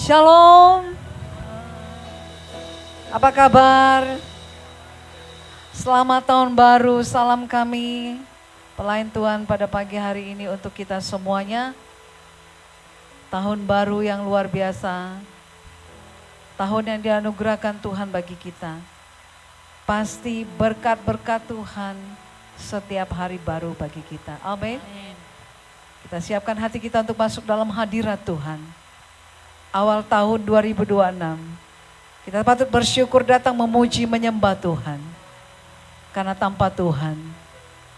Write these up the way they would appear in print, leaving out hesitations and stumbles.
Shalom. Apa kabar? Selamat tahun baru, salam kami pelayan Tuhan pada pagi hari ini untuk kita semuanya. Tahun baru yang luar biasa. Tahun yang dianugerahkan Tuhan bagi kita. Pasti berkat-berkat Tuhan setiap hari baru bagi kita. Amin. Kita siapkan hati kita untuk masuk dalam hadirat Tuhan. Awal tahun 2026, kita patut bersyukur datang memuji menyembah Tuhan. Karena tanpa Tuhan,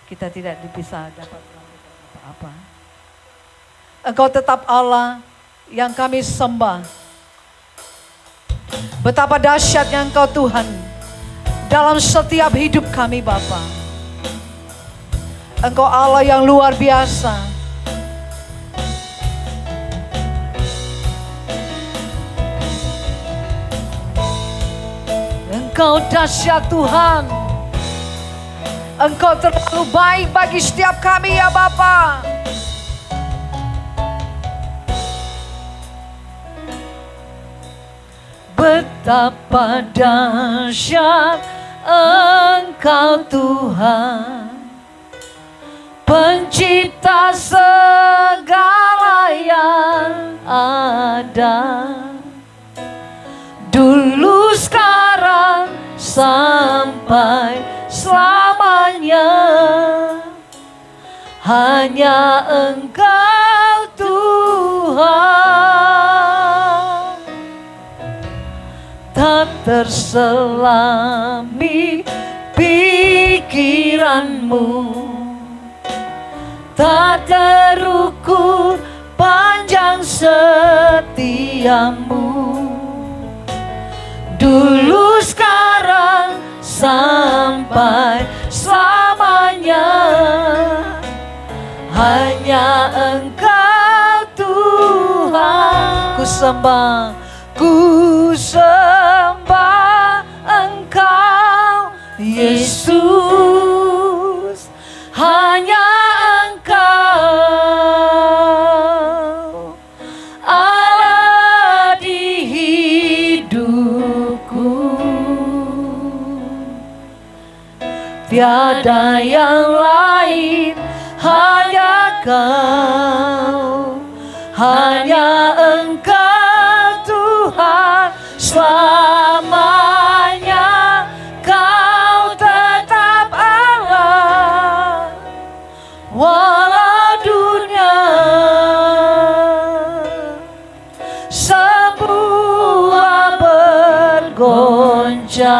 kita tidak bisa dapat apa-apa. Engkau tetap Allah yang kami sembah. Betapa dahsyatnya Engkau Tuhan dalam setiap hidup kami Bapa. Engkau Allah yang luar biasa. Engkau dahsyat Tuhan. Engkau terlalu baik bagi setiap kami ya Bapa. Betapa dahsyat Engkau Tuhan, pencipta segala yang ada. Dulu, sekarang, sampai selamanya, hanya Engkau Tuhan. Tak terselami pikiranmu, tak terukur panjang setiamu. Dulu, sekarang, sampai selamanya, hanya Engkau Tuhan. Ku sembah Engkau Yesus, hanya Engkau Allah di hidupku. Tiada yang lain, hanya Kau, hanya Engkau Tuhan. Selamanya Kau tetap Allah, walau dunia semua bergoncang,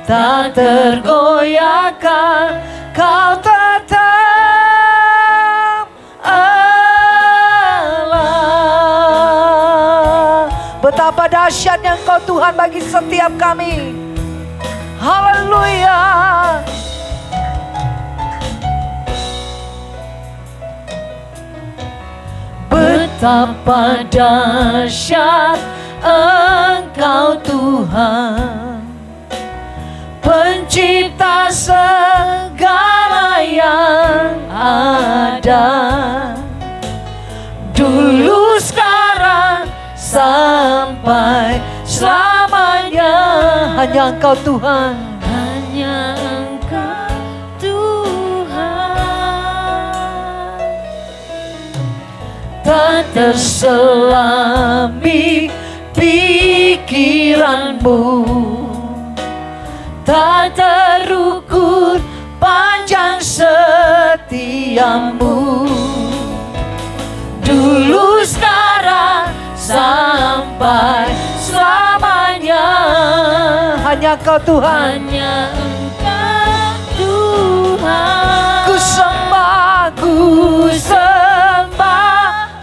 tak tergoyahkan Kau tetap Allah. Betapa dahsyatnya Engkau Tuhan bagi setiap kami. Haleluya. Betapa dahsyat Engkau Tuhan, pencipta segala yang ada. Dulu, sekarang, sampai selamanya, hanya Engkau Tuhan. Hanya Engkau Tuhan. Tak terselami pikiranmu, tak terukur panjang setiamu. Dulu, sekarang, sampai selamanya, hanya Kau Tuhan. Hanya Engkau Tuhan. Ku sembah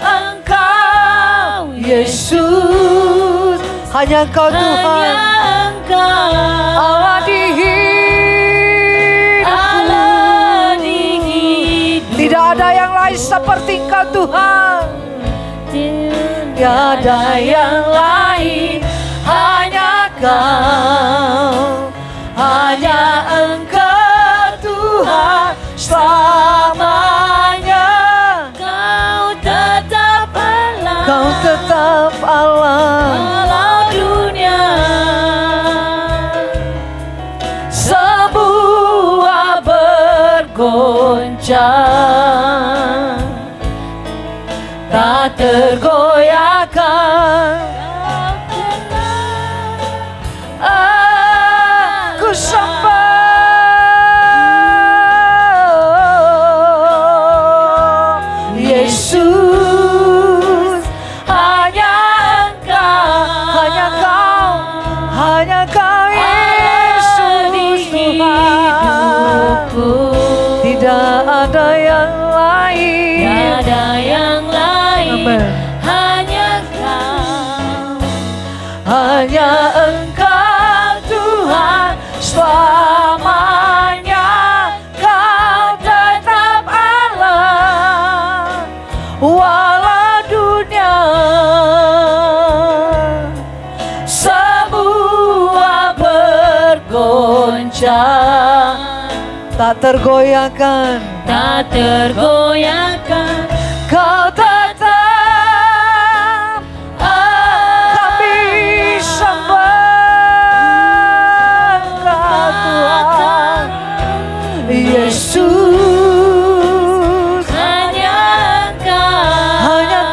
Engkau Yesus, hanya Engkau Tuhan. Hanya Engkau Allah di hidupku. Tidak ada yang lain seperti Engkau Tuhan. Tiada yang lain, hanya Kau, hanya Engkau Tuhan. Selamanya Kau tetap tergoncang, tak tergoyahkan. Aku sembah Yesus, hanya Kau Yesus Tuhan. Tidak ada yang lain, Amen. Hanya Engkau Tuhan selamanya. Kau tetap Allah walau dunia semua bergoncang, tak tergoyahkan, Kau tetap. Kami sembah Engkau Tuhan Yesus, hanya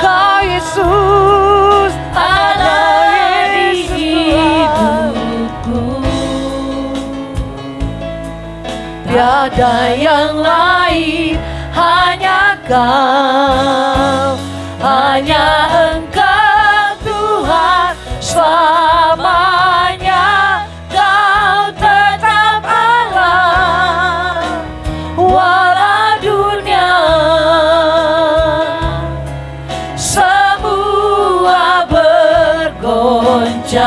Kau Yesus ada di hidupku. Tiada yang lain, hanya Kau, hanya Engkau Tuhan selamanya. Kau tetap Allah walau dunia semua bergoncang,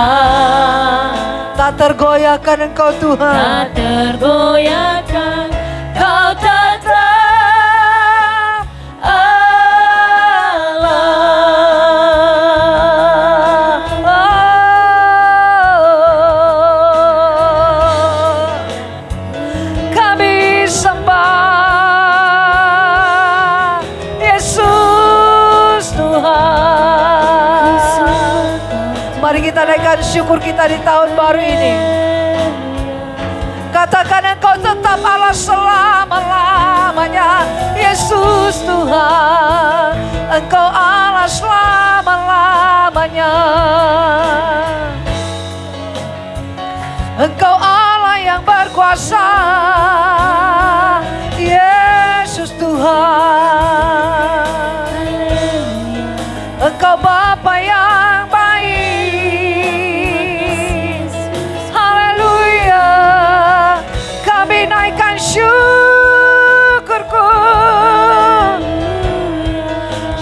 tak tergoyahkan Engkau Tuhan, Kau tetap kita naikkan syukur kita di tahun baru ini. Katakan Engkau tetap Allah selama-lamanya. Yesus Tuhan, Engkau Allah selama-lamanya. Engkau Allah yang berkuasa. Yesus Tuhan, Engkau Bapa yang baik. Kami naikkan syukurku,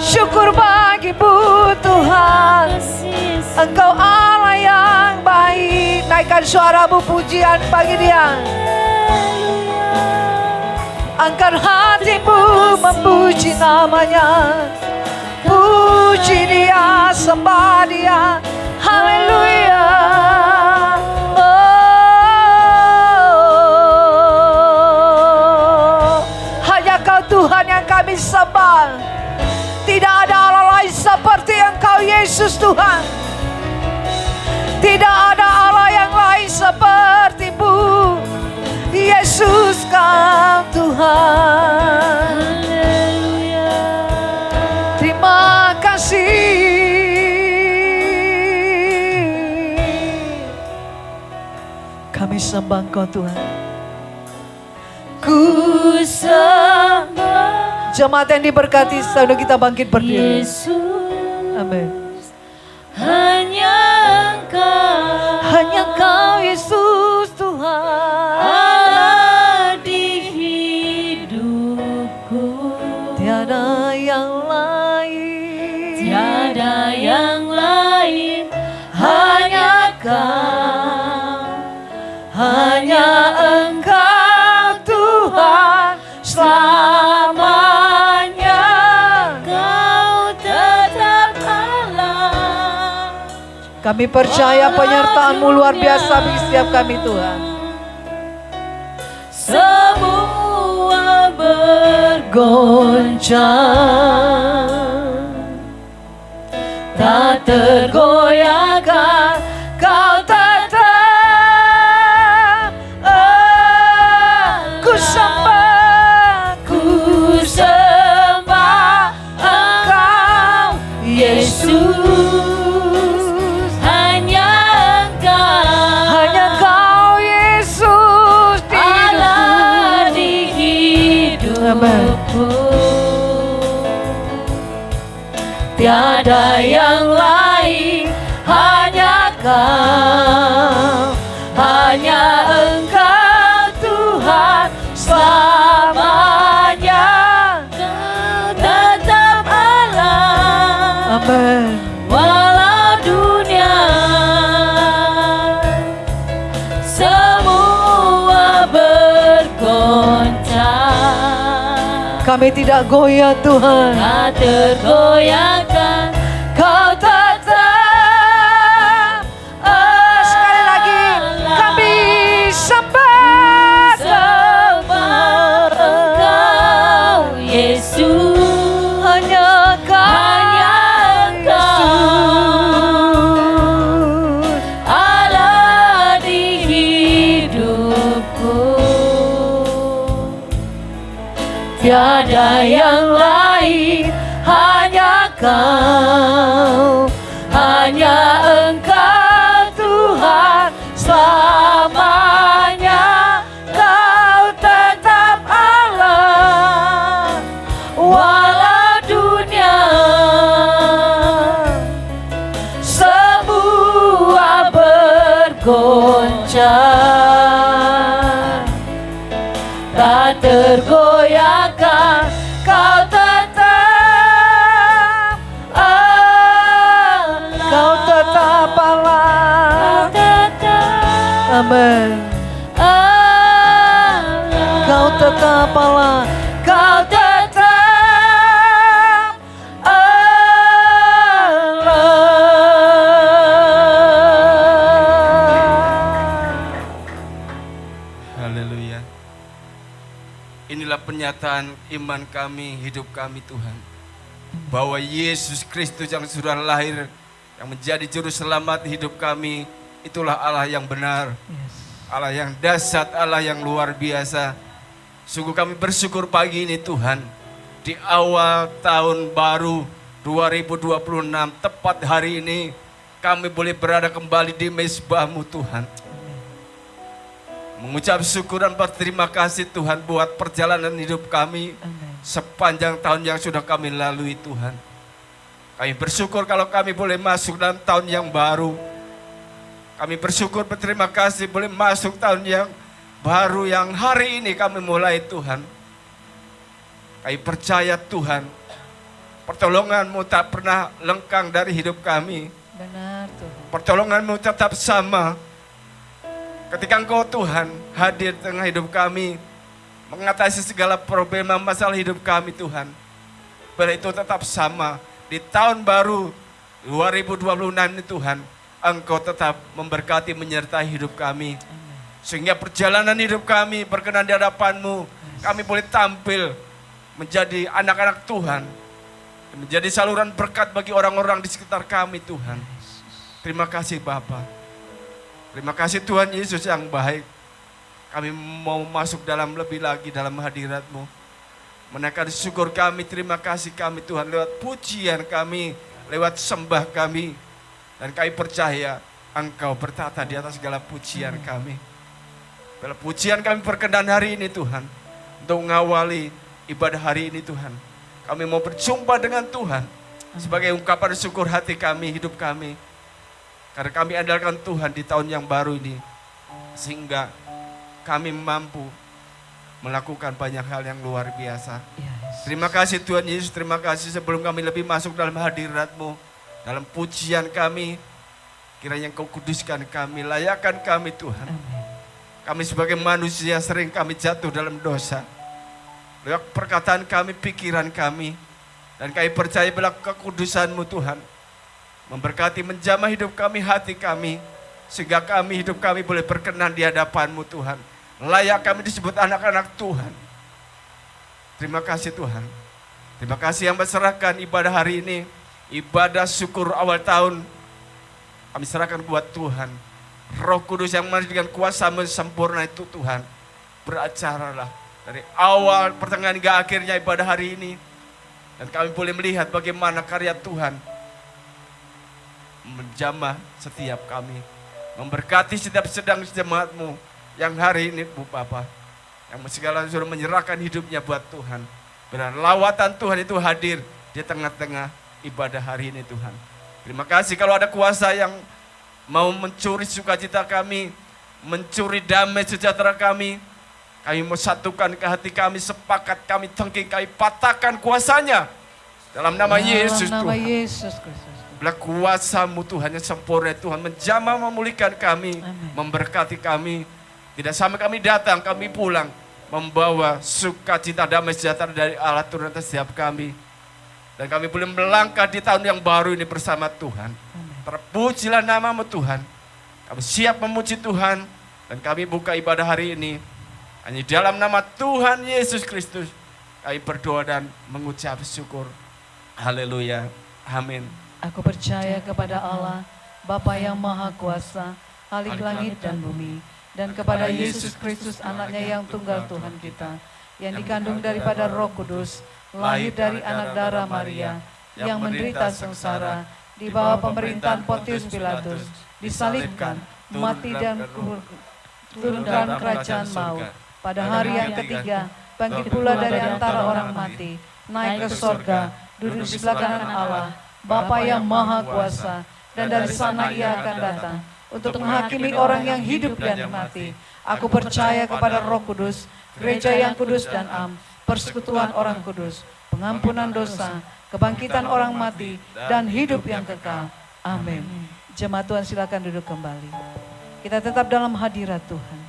syukur bagimu Tuhan. Engkau Allah yang baik. Naikkan suaramu pujian bagi Dia. Angkat hatimu memuji namanya. Puji Dia, sembah Dia. Haleluya. Tuhan yang kami sembah. Tidak ada Allah lain seperti Engkau Yesus Tuhan. Tidak ada Allah yang lain seperti-Mu Yesus Kau Tuhan. Terima kasih. Kami sembah Engkau Tuhan. Ku sembah. Jemaat yang diberkati, saudara kita bangkit berdiri. Amin. Hanya Engkau Yesus Tuhan Allah di hidupku. Tiada yang lain, hanya Kau, hanya Engkau Tuhan selamanya. Kau tetap Allah. Kami percaya penyertaan-Mu luar biasa bagi setiap kami Tuhan. Semua bergoncang, tak tergoyahkan. Kau tetap, ku sembah, ku yang lain, hanya Kau, hanya Engkau Tuhan selamanya. Kau tetap Allah, Amin. walau dunia semua bergoncang. Kami tidak goyah Tuhan. Tak tergoyahkan, Kau tetap Sekali lagi Allah. kami sembah. Sembah Engkau, Yesus. Hanya Hanya Engkau, Allah di hidupku. Tiada yang lain, hanya Kau, hanya Engkau Tuhan selamanya. Kau tetap Allah, walau dunia semua bergoncang. Tak tergoyahkan, Kau tetap Allah. Kau tetap Allah. Kau tetap Amin. Allah. Kau tetap Allah. Kau tetap Allah. Haleluya. Inilah pernyataan iman kami, hidup kami Tuhan. Bahwa Yesus Kristus yang sudah lahir, yang menjadi juru selamat hidup kami, itulah Allah yang benar. Allah yang dahsyat, Allah yang luar biasa. Sungguh kami bersyukur pagi ini Tuhan. Di awal tahun baru 2026, tepat hari ini, kami boleh berada kembali di mezbah-Mu Tuhan. Mengucap syukur dan berterima kasih Tuhan buat perjalanan hidup kami sepanjang tahun yang sudah kami lalui Tuhan. Kami bersyukur kalau kami boleh masuk dalam tahun yang baru. Kami bersyukur berterima kasih boleh masuk tahun yang baru yang hari ini kami mulai Tuhan. Kami percaya Tuhan, pertolongan-Mu tak pernah lengkang dari hidup kami. Benar Tuhan. Pertolongan-Mu tetap sama. Ketika Engkau Tuhan hadir di tengah hidup kami, mengatasi segala problema masalah hidup kami Tuhan. Pada itu tetap sama. Di tahun baru 2026 ini Tuhan, Engkau tetap memberkati menyertai hidup kami. Sehingga perjalanan hidup kami berkenan di hadapan-Mu, kami boleh tampil menjadi anak-anak Tuhan. Menjadi saluran berkat bagi orang-orang di sekitar kami Tuhan. Terima kasih Bapa. Terima kasih Tuhan Yesus yang baik. Kami mau masuk dalam lebih lagi dalam hadirat-Mu. Menaikkan syukur kami, terima kasih kami Tuhan lewat pujian kami, lewat sembah kami. Dan kami percaya Engkau bertata di atas segala pujian kami. Bila pujian kami perkenan hari ini Tuhan, untuk mengawali ibadah hari ini Tuhan. Kami mau berjumpa dengan Tuhan sebagai ungkapan syukur hati kami, hidup kami. Karena kami andalkan Tuhan di tahun yang baru ini. Sehingga kami mampu melakukan banyak hal yang luar biasa. Terima kasih Tuhan Yesus, terima kasih sebelum kami lebih masuk dalam hadirat-Mu. Dalam pujian kami, kiranya Engkau kuduskan kami, layakkan kami Tuhan. Kami sebagai manusia sering kami jatuh dalam dosa. Lewat perkataan kami, pikiran kami. Dan kami percaya bila kekudusan-Mu Tuhan memberkati, menjamah hidup kami, hati kami. Sehingga kami, hidup kami boleh berkenan di hadapan-Mu Tuhan. Layak kami disebut anak-anak Tuhan. Terima kasih Tuhan. Terima kasih yang berserahkan ibadah hari ini. Ibadah syukur awal tahun. Kami serahkan buat Tuhan. Roh Kudus yang dengan kuasa sempurna itu Tuhan. Beracaralah dari awal pertengahan hingga akhirnya ibadah hari ini. Dan kami boleh melihat bagaimana karya Tuhan menjamah setiap kami, memberkati setiap sedang jemaat-Mu yang hari ini Bu Bapa, yang segala sudah menyerahkan hidupnya buat Tuhan. Benar lawatan Tuhan itu hadir di tengah-tengah ibadah hari ini Tuhan. Terima kasih kalau ada kuasa yang mau mencuri sukacita kami, mencuri damai sejahtera kami. Kami mau satukan ke hati kami, sepakat kami tengking, kami patahkan kuasanya. Dalam nama Yesus Dalam nama Tuhan. Yesus Kristus. Bila kuasa-Mu Tuhan yang sempurna Tuhan menjamah memulihkan kami, Amin. memberkati kami. Tidak sampai kami datang, kami pulang membawa sukacita damai sejahtera dari Allah turun atas setiap kami. Dan kami boleh melangkah di tahun yang baru ini bersama Tuhan. Terpujilah nama-Mu Tuhan. Kami siap memuji Tuhan dan kami buka ibadah hari ini hanya dalam nama Tuhan Yesus Kristus. Kami berdoa dan mengucap syukur. Haleluya. Amin. Aku percaya kepada Allah, Bapa yang Maha Kuasa, Khalik langit dan bumi, dan kepada Yesus Kristus anaknya yang tunggal Tuhan kita, yang dikandung daripada Roh Kudus, lahir dari anak darah Maria, yang menderita sengsara, di bawah pemerintahan Pontius Pilatus, disalibkan, mati dan turun dalam kerajaan maut. Pada hari yang ketiga, bangkit pula dari antara orang mati, naik ke sorga, duduk di sebelah kanan Allah, Bapa yang Maha Kuasa, dan dari sana Ia akan datang untuk menghakimi orang yang hidup dan mati. Aku percaya kepada Roh Kudus, gereja yang kudus dan am, persekutuan orang kudus, pengampunan dosa, kebangkitan orang mati, dan hidup yang kekal. Amin. Jemaat Tuhan silakan duduk kembali. Kita tetap dalam hadirat Tuhan.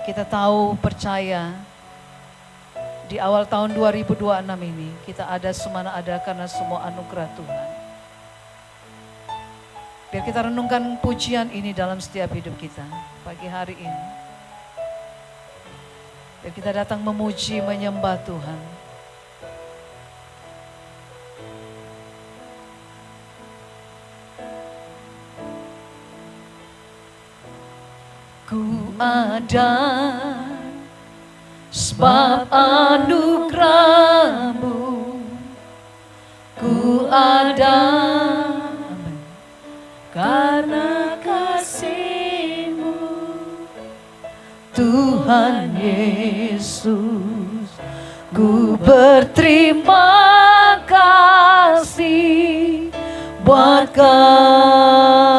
Kita tahu, percaya, di awal tahun 2026 ini, kita ada semana ada karena semua anugerah Tuhan. Biar kita renungkan pujian ini dalam setiap hidup kita pagi hari ini. Biar kita datang memuji, menyembah Tuhan. Ku ada sebab anugerah-Mu, ku ada karena kasih-Mu, Tuhan Yesus. Ku berterima kasih buat kasih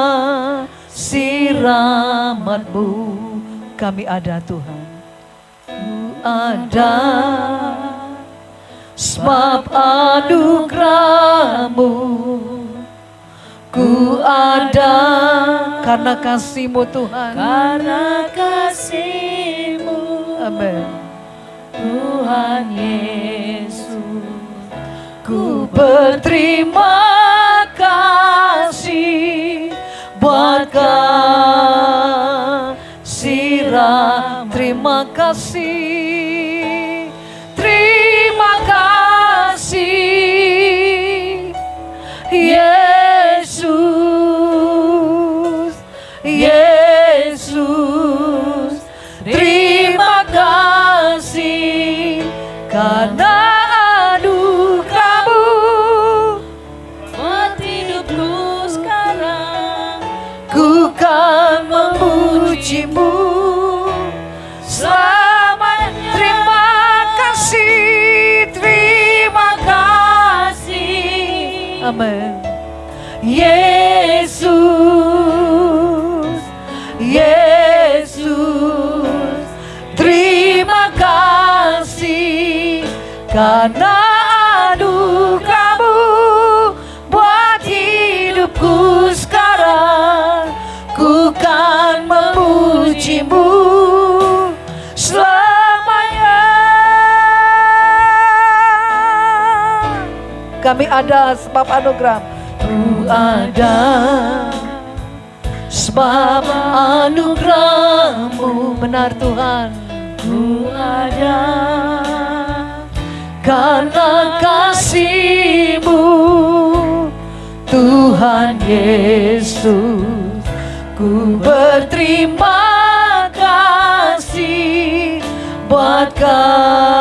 rahmat-Mu. Kami ada Tuhan, ku ada sebab anugerah-Mu, ku ada karena kasih-Mu Tuhan, Karena kasih-Mu, amin. Tuhan Yesus. Ku berterima kasih buat kasih terima kasih, terima kasih Yesus, Yesus, terima kasih karena anugerah-Mu Buat hidupku sekarang, ku kan memuji-Mu selamanya. Terima kasih, terima kasih, amin. Yesus, Yesus, terima kasih karena anugerah-Mu buat hidupku sekarang. Ku kan memuji-Mu selamanya. Kami ada sebab anugerah. Ku ada sebab anugerah-Mu, benar Tuhan. ku ada Karena kasih-Mu, Tuhan Yesus. Ku berterima kasih buat kasih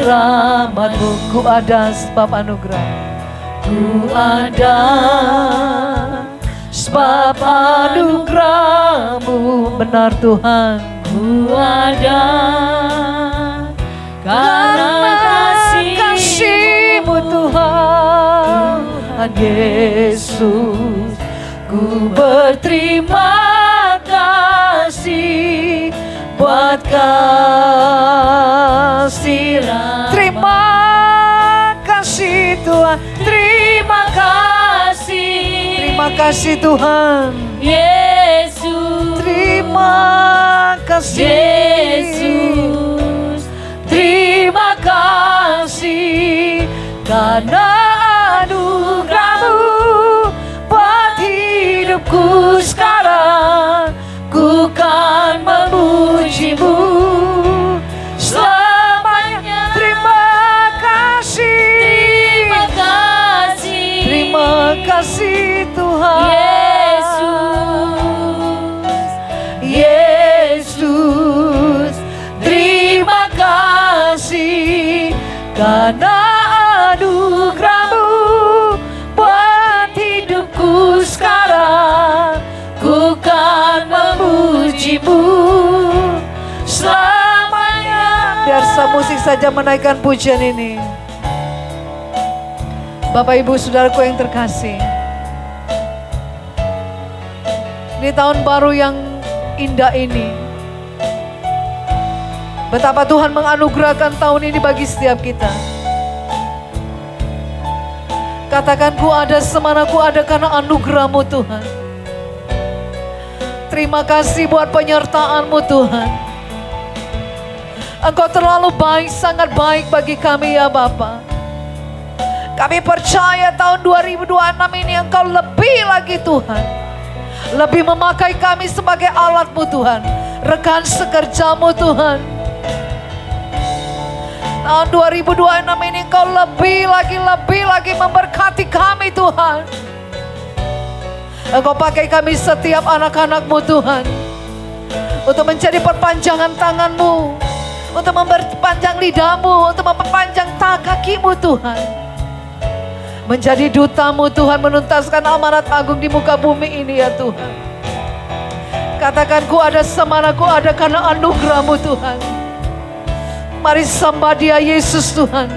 rahmat-Mu. Ku ada sebab anugerah. Ku ada sebab anugerah-Mu, benar Tuhan. ku ada karena kasih Tuhan Yesus. Ku berterima kasih buat kasih rahmat. Terima kasih Tuhan. Terima kasih. Terima kasih Tuhan. Yesus. Terima kasih. Yesus. Terima kasih karena anugerah-Mu buat hidupku sekarang. Ku kan memuji-Mu selamanya. Terima kasih. Terima kasih. Terima kasih Tuhan. Yesus. Terima kasih karena anugerah-Mu buat hidupku sekarang. Ku kan memuji-Mu selamanya. Biar semusik saja menaikkan pujian ini. Bapak Ibu Saudaraku yang terkasih, di tahun baru yang indah ini, betapa Tuhan menganugerahkan tahun ini bagi setiap kita. Katakan, ku ada semana ku ada karena anugerah-Mu Tuhan. Terima kasih buat penyertaan-Mu Tuhan. Engkau terlalu baik, sangat baik bagi kami ya Bapa. Kami percaya tahun 2026 ini Engkau lebih lagi Tuhan. Lebih memakai kami sebagai alat-Mu Tuhan. Rekan sekerja-Mu Tuhan. Tahun 2026 ini Engkau lebih lagi memberkati kami Tuhan. Engkau pakai kami setiap anak-anak-Mu Tuhan. Untuk menjadi perpanjangan tangan-Mu. Untuk memperpanjang lidah-Mu. Untuk memperpanjang kaki-Mu Tuhan. Menjadi duta-Mu Tuhan, menuntaskan amanat agung di muka bumi ini ya Tuhan. Katakan, ku ada semana ku ada karena anugerah-Mu Tuhan. Mari sembah Dia Yesus Tuhan.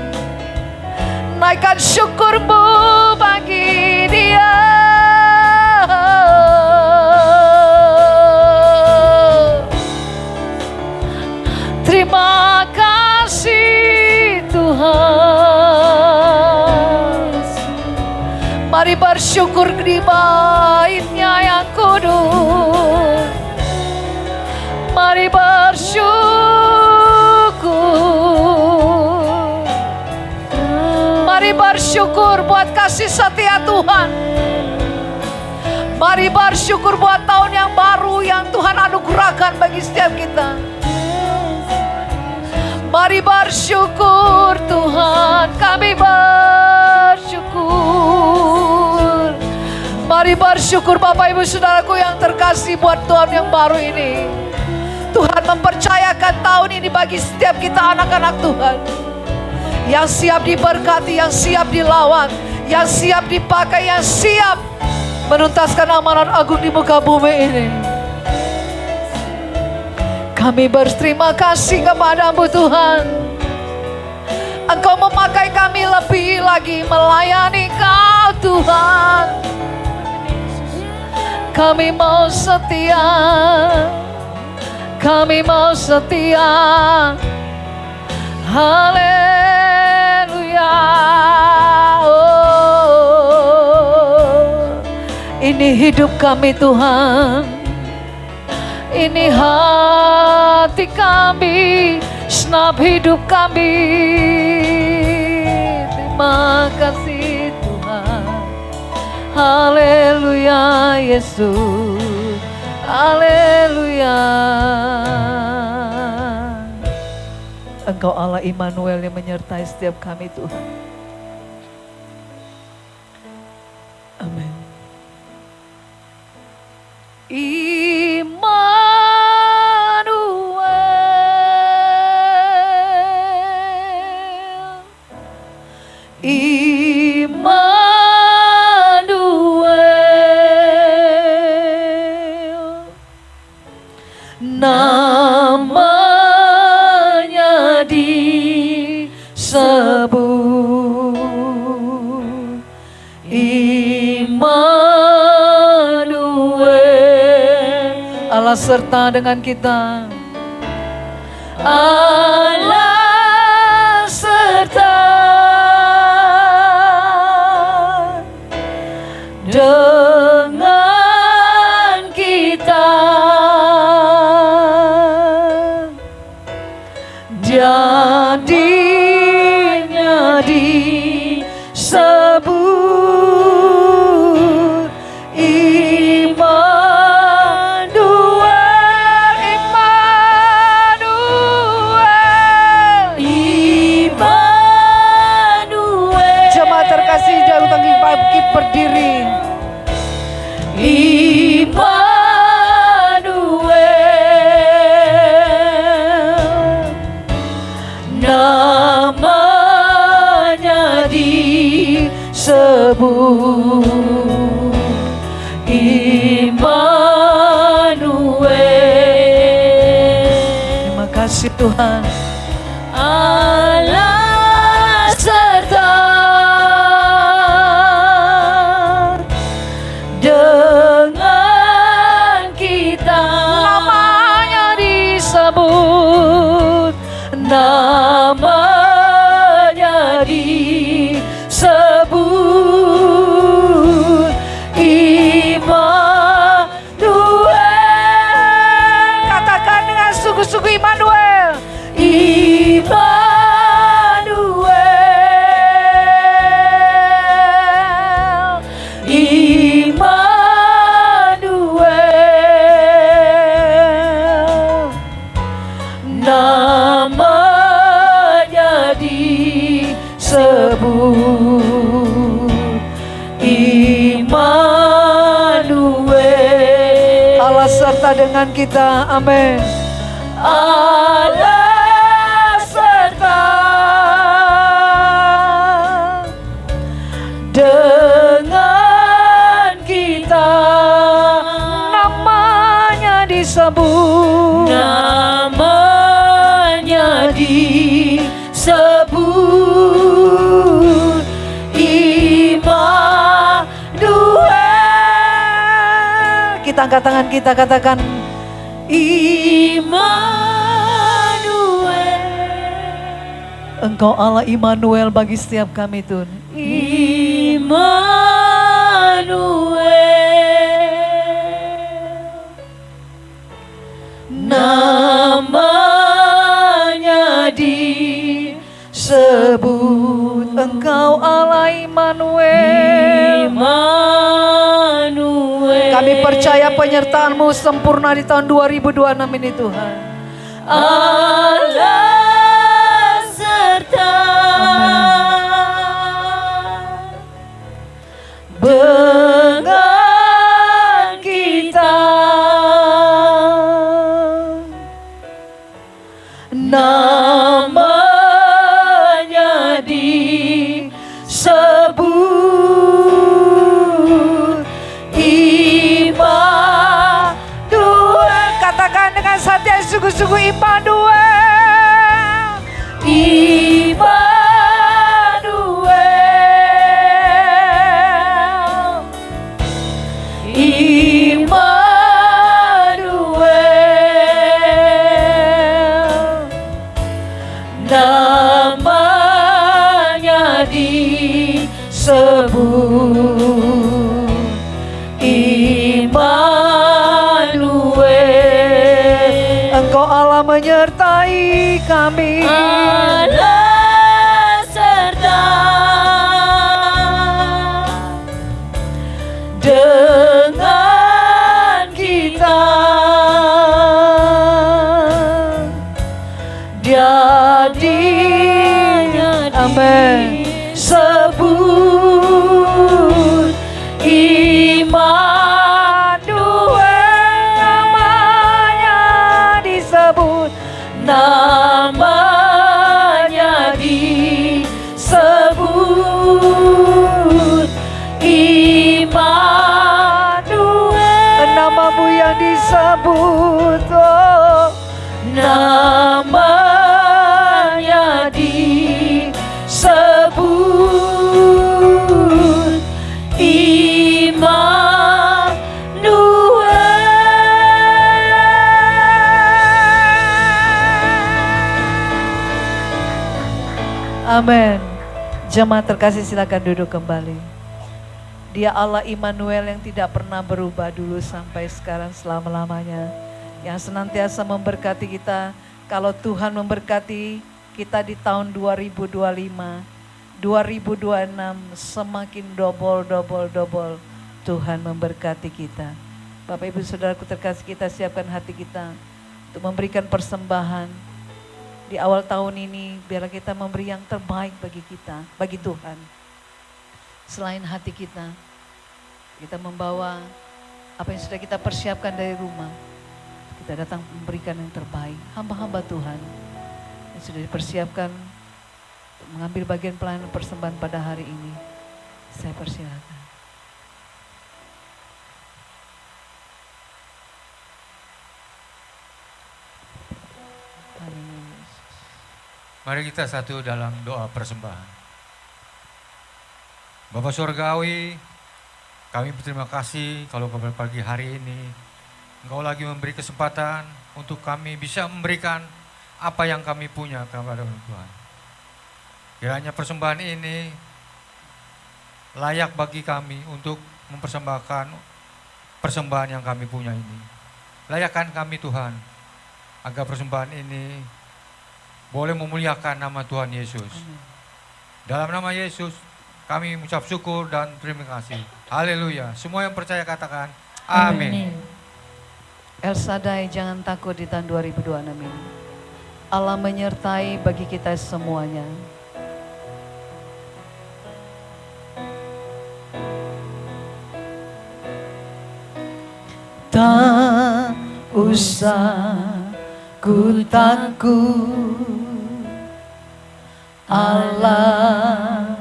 Naikkan syukur-Mu bagi Dia. Terima kasih Tuhan. Mari bersyukur di bait-Nya yang kudus. Mari bersyukur. Mari bersyukur buat kasih setia Tuhan. Mari bersyukur buat tahun yang baru yang Tuhan anugerahkan bagi setiap kita. Mari bersyukur Tuhan, kami bersyukur. Mari bersyukur Bapak Ibu Saudaraku yang terkasih buat tahun yang baru ini. Tuhan mempercayakan tahun ini bagi setiap kita anak-anak Tuhan. Yang siap diberkati, yang siap dilawan, yang siap dipakai, yang siap menuntaskan amanat agung di muka bumi ini. Kami berterima kasih kepada-Mu Tuhan. Engkau memakai kami lebih lagi melayani Kau Tuhan. Kami mau setia. Kami mau setia. Haleluya. Oh, ini hidup kami Tuhan. Ini hati kami, senap hidup kami. Terima kasih Tuhan. Haleluya Yesus. Haleluya. Engkau Allah Immanuel yang menyertai setiap kami Tuhan. Amin. Immanuel, namanya disebut Allah serta dengan kita. Allah serta dengan kita. Jadinya disebut Immanuel, Immanuel, Immanuel. Jemaat terkasih, jauh tangki bangkit berdiri. Immanuel, namanya disebut Immanuel. Terima kasih Tuhan. Allah serta dengan kita. Namanya disebut, Namanya disebut Immanuel. katakan dengan sungguh-sungguh Immanuel. Immanuel, Immanuel, namanya disebut Immanuel. Allah serta dengan kita. Amin. Allah serta dengan kita. Namanya disebut, Namanya disebut Immanuel. kita angkat tangan, kita katakan Immanuel, Engkau Allah Immanuel bagi setiap kami Tuhan. Immanuel, namanya disebut Engkau Allah Immanuel. Immanuel. Kami percaya penyertaan-Mu sempurna di tahun 2026 ini Tuhan. Allah serta dengan kita. Namanya disebut Immanuel. Katakan dengan hati yang sungguh-sungguh Immanuel. Immanuel, Immanuel, namanya disebut Immanuel. Engkau Allah menyertai kami. Allah serta dengan kita. Jadinya Amin. disebut Immanuel. Namanya disebut, Namanya disebut Immanuel. Nama-Mu yang disebut, oh. Namanya disebut Immanuel. Amin. Jemaat terkasih silakan duduk kembali. Dia Allah Immanuel yang tidak pernah berubah dulu sampai sekarang selama-lamanya. Yang senantiasa memberkati kita. Kalau Tuhan memberkati kita di tahun 2025, 2026 semakin double Tuhan memberkati kita. Bapak Ibu Saudaraku terkasih, kita siapkan hati kita untuk memberikan persembahan. Di awal tahun ini biarlah kita memberi yang terbaik bagi kita, bagi Tuhan. Selain hati kita membawa apa yang sudah kita persiapkan dari rumah. Kita datang memberikan yang terbaik. Hamba-hamba Tuhan yang sudah dipersiapkan untuk mengambil bagian pelayanan persembahan pada hari ini. Saya persilakan. Mari kita satu dalam doa persembahan. Bapa Surgawi, kami berterima kasih kalau pada pagi hari ini Engkau lagi memberi kesempatan untuk kami bisa memberikan apa yang kami punya kepada Tuhan. Kiranya persembahan ini layak bagi kami untuk mempersembahkan persembahan yang kami punya ini. Layakkan kami Tuhan, agar persembahan ini boleh memuliakan nama Tuhan Yesus. Dalam nama Yesus kami mengucap syukur dan terima kasih. Haleluya. Semua yang percaya katakan amin. El Shaddai, jangan takut di tahun 2026 ini. Allah menyertai bagi kita semuanya. Tak usah ku takut, Allah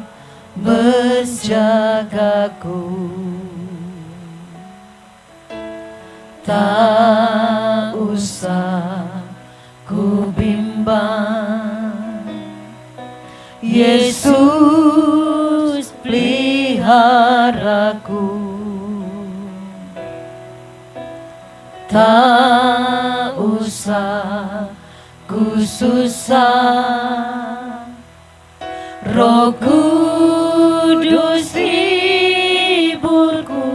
menjagaku. Tak usah ku bimbang, Yesus peliharaku. Tak usah ku susah, Roh Kudus hiburku.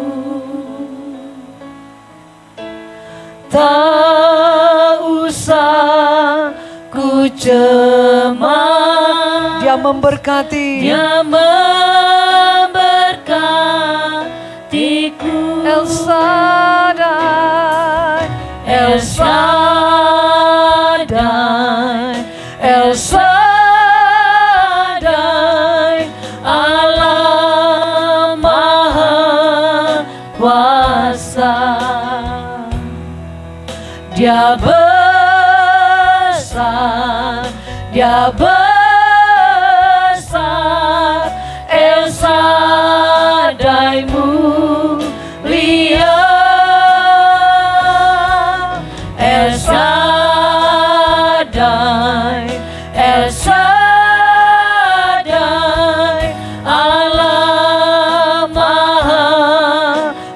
Tak usah ku cemas, Dia memberkati. Dia memberkatiku. El Shaddai, El Shaddai, El Shaddai, Allah Maha Kuasa. Dia besar, Dia besar, El Shaddai mulia. El Shaddai, El Shaddai, Allah Maha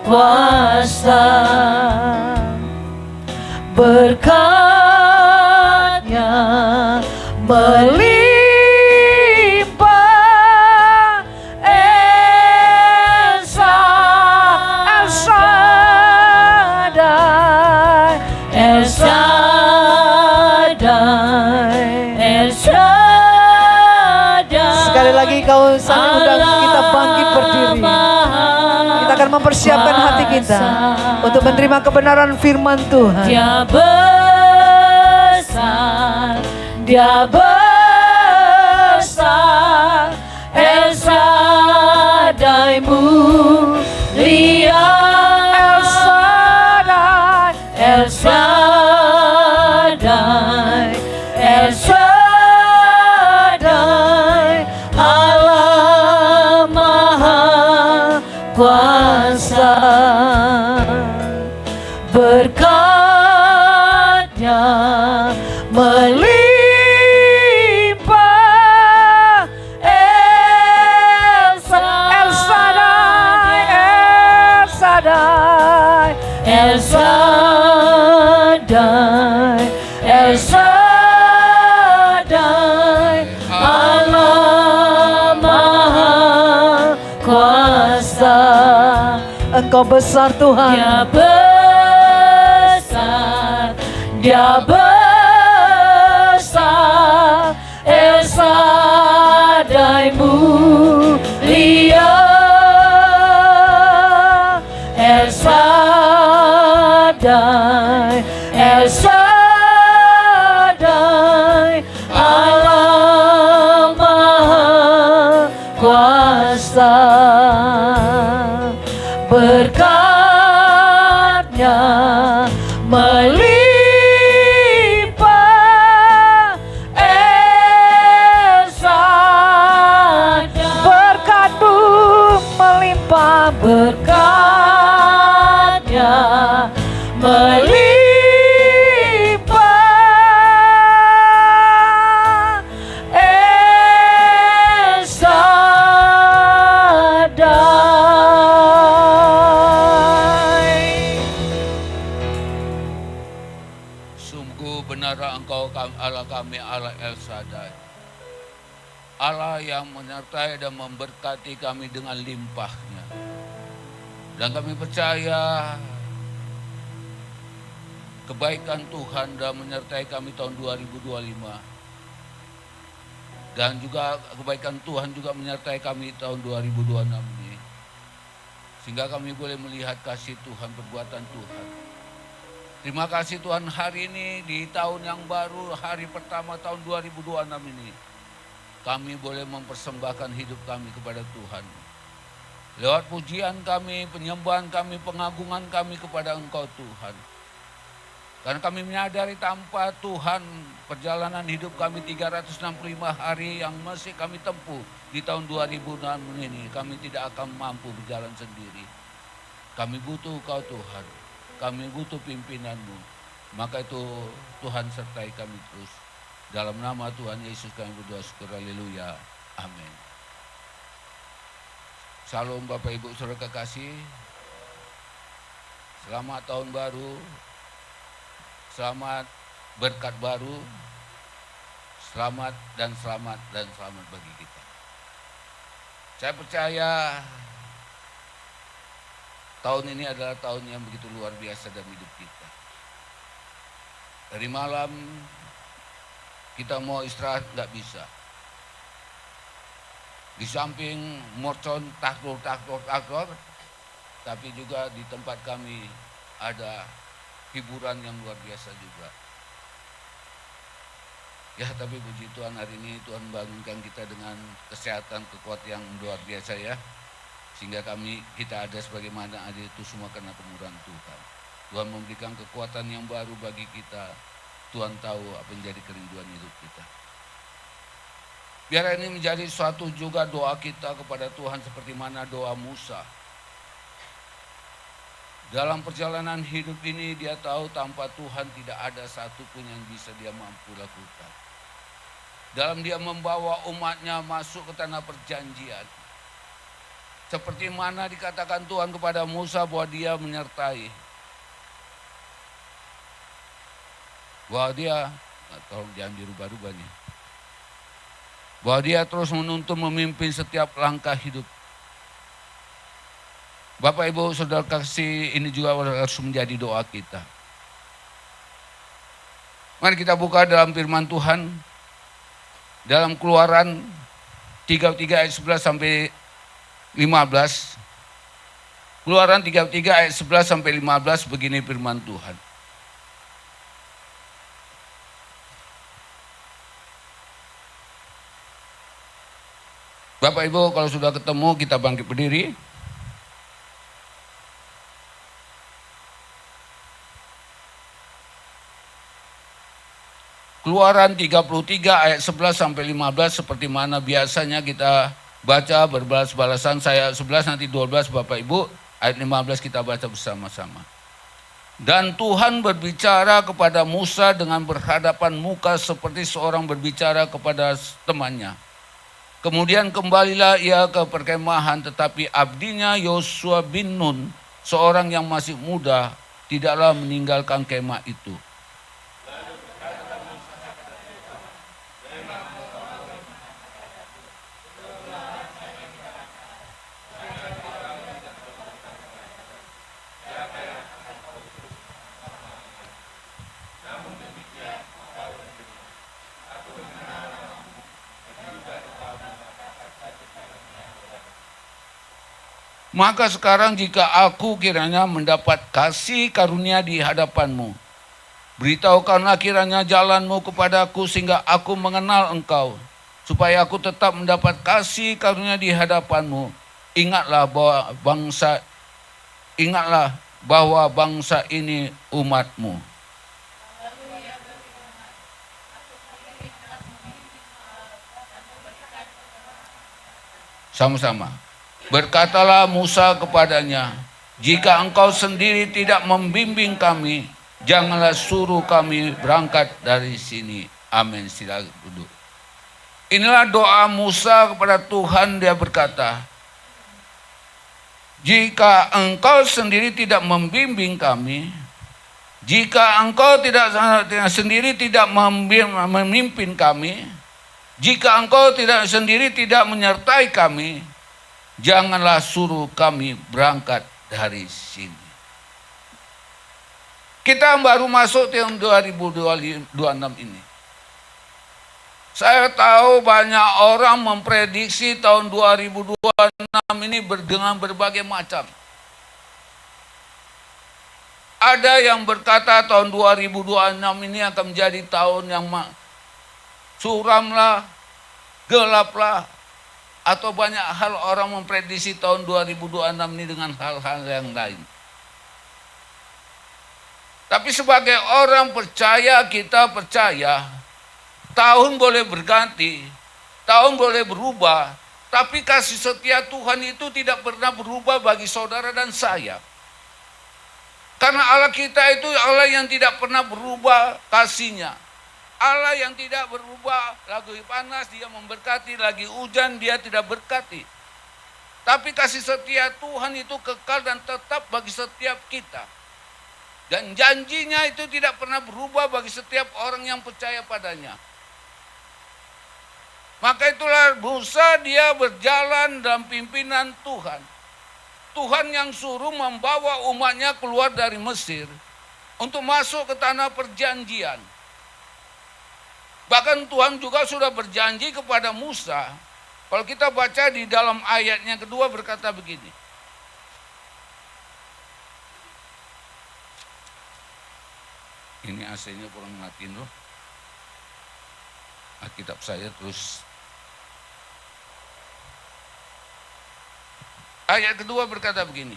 Kuasa. Berkat-Nya melimpah. El Shaddai, El Shaddai, El Shaddai. Sekali lagi kau saling undang kita bangkit berdiri. Kita akan mempersiapkan hati kita untuk menerima kebenaran firman Tuhan. Dia besar, Dia besar, El Shaddai mulia. El Shaddai, El Shaddai, El Shaddai, Allah Maha Kuasa. Berkat-Nya melimpah. Engkau besar Tuhan. Dia besar, Dia besar, El Shaddai mulia, El Shaddai, El Shaddai, Allah Maha Kuasa. Berkatnya melimpah, El Shaddai. Berkat-Mu melimpah, Berkatnya melimpah, El Shaddai. Sungguh benar Engkau Allah kami, Allah El Shaddai. Allah yang menyertai dan memberkati kami dengan limpahnya. Dan kami percaya kebaikan Tuhan dan menyertai kami tahun 2025. Dan juga kebaikan Tuhan juga menyertai kami tahun 2026 ini. Sehingga kami boleh melihat kasih Tuhan, perbuatan Tuhan. Terima kasih Tuhan, hari ini di tahun yang baru, hari pertama tahun 2026 ini. Kami boleh mempersembahkan hidup kami kepada Tuhan. Lewat pujian kami, penyembahan kami, pengagungan kami kepada Engkau Tuhan. Karena kami menyadari tanpa Tuhan perjalanan hidup kami 365 hari yang masih kami tempuh di tahun 2006 ini. Kami tidak akan mampu berjalan sendiri. Kami butuh Kau Tuhan. Kami butuh pimpinan-Mu. Maka itu Tuhan sertai kami terus. Dalam nama Tuhan Yesus kami berdoa syukur, haleluya, amin. Salam Bapak Ibu Saudara kekasih. Selamat tahun baru. Selamat berkat baru. Selamat dan selamat dan selamat bagi kita. Saya percaya tahun ini adalah tahun yang begitu luar biasa dalam hidup kita. Dari malam kita mau istirahat nggak bisa. Di samping mercon taktor, tapi juga di tempat kami ada hiburan yang luar biasa juga. Ya, tapi puji Tuhan hari ini Tuhan bangunkan kita dengan kesehatan, kekuatan yang luar biasa ya. Sehingga kita ada sebagaimana ada itu semua karena kemurahan Tuhan. Tuhan memberikan kekuatan yang baru bagi kita. Tuhan tahu apa yang menjadi kerinduan hidup kita. Biar ini menjadi suatu juga doa kita kepada Tuhan seperti mana doa Musa. Dalam perjalanan hidup ini dia tahu tanpa Tuhan tidak ada satupun yang bisa dia mampu lakukan. Dalam dia membawa umatnya masuk ke tanah perjanjian. Seperti mana dikatakan Tuhan kepada Musa bahwa dia menyertai. Bahwa dia, tolong jangan dirubah-rubah nih. Bahwa dia terus menuntun memimpin setiap langkah hidup. Bapak Ibu Saudara kasih, ini juga harus menjadi doa kita. Mari kita buka dalam firman Tuhan. Dalam Keluaran 33 ayat 11 sampai 15. Keluaran 33 ayat 11 sampai 15 begini firman Tuhan. Bapak Ibu kalau sudah ketemu kita bangkit berdiri. Keluaran 33 ayat 11 sampai 15 seperti mana biasanya kita baca berbalas-balasan. Saya 11 nanti 12 Bapak Ibu, ayat 15 kita baca bersama-sama. Dan Tuhan berbicara kepada Musa dengan berhadapan muka seperti seorang berbicara kepada temannya. Kemudian kembalilah ia ke perkemahan, tetapi abdinya Yosua bin Nun, seorang yang masih muda, tidaklah meninggalkan kemah itu. Maka sekarang jika aku kiranya mendapat kasih karunia di hadapanmu, beritahukanlah kiranya jalanmu kepadaku sehingga aku mengenal engkau, supaya aku tetap mendapat kasih karunia di hadapanmu. Ingatlah bahwa bangsa ini umatmu. Sama-sama. Berkatalah Musa kepadanya, jika engkau sendiri tidak membimbing kami, janganlah suruh kami berangkat dari sini. Amin. Silakan duduk. Inilah doa Musa kepada Tuhan. Dia berkata, jika engkau sendiri tidak membimbing kami, jika engkau sendiri tidak memimpin kami, jika engkau sendiri tidak menyertai kami, janganlah suruh kami berangkat dari sini. Kita baru masuk tahun 2026 ini. Saya tahu banyak orang memprediksi tahun 2026 ini dengan berbagai macam. Ada yang berkata tahun 2026 ini akan menjadi tahun yang suram lah, gelap lah, atau banyak hal orang memprediksi tahun 2026 ini dengan hal-hal yang lain. Tapi sebagai orang percaya, kita percaya tahun boleh berganti, tahun boleh berubah, tapi kasih setia Tuhan itu tidak pernah berubah bagi saudara dan saya. Karena Allah kita itu Allah yang tidak pernah berubah kasihnya. Allah yang tidak berubah, lagi panas dia memberkati, lagi hujan dia tidak berkati. Tapi kasih setia Tuhan itu kekal dan tetap bagi setiap kita. Dan janjinya itu tidak pernah berubah bagi setiap orang yang percaya padanya. Maka itulah Musa dia berjalan dalam pimpinan Tuhan. Tuhan yang suruh membawa umatnya keluar dari Mesir untuk masuk ke tanah perjanjian. Bahkan Tuhan juga sudah berjanji kepada Musa. Kalau kita baca di dalam ayatnya kedua berkata begini. Ini AC-nya kurang matiin loh. Alkitab saya terus. Ayat kedua berkata begini.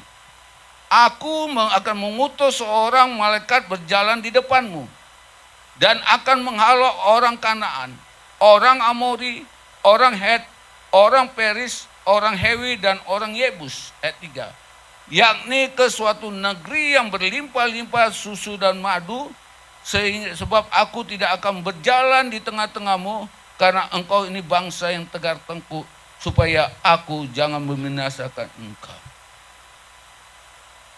Aku akan mengutus seorang malaikat berjalan di depanmu. Dan akan menghalau orang Kanaan, orang Amori, orang Het, orang Peris, orang Hewi, dan orang Yebus. Ayat 3. Yakni ke suatu negeri yang berlimpah-limpah susu dan madu, sebab aku tidak akan berjalan di tengah-tengahmu, karena engkau ini bangsa yang tegar tengkuk, supaya aku jangan membinasakan engkau.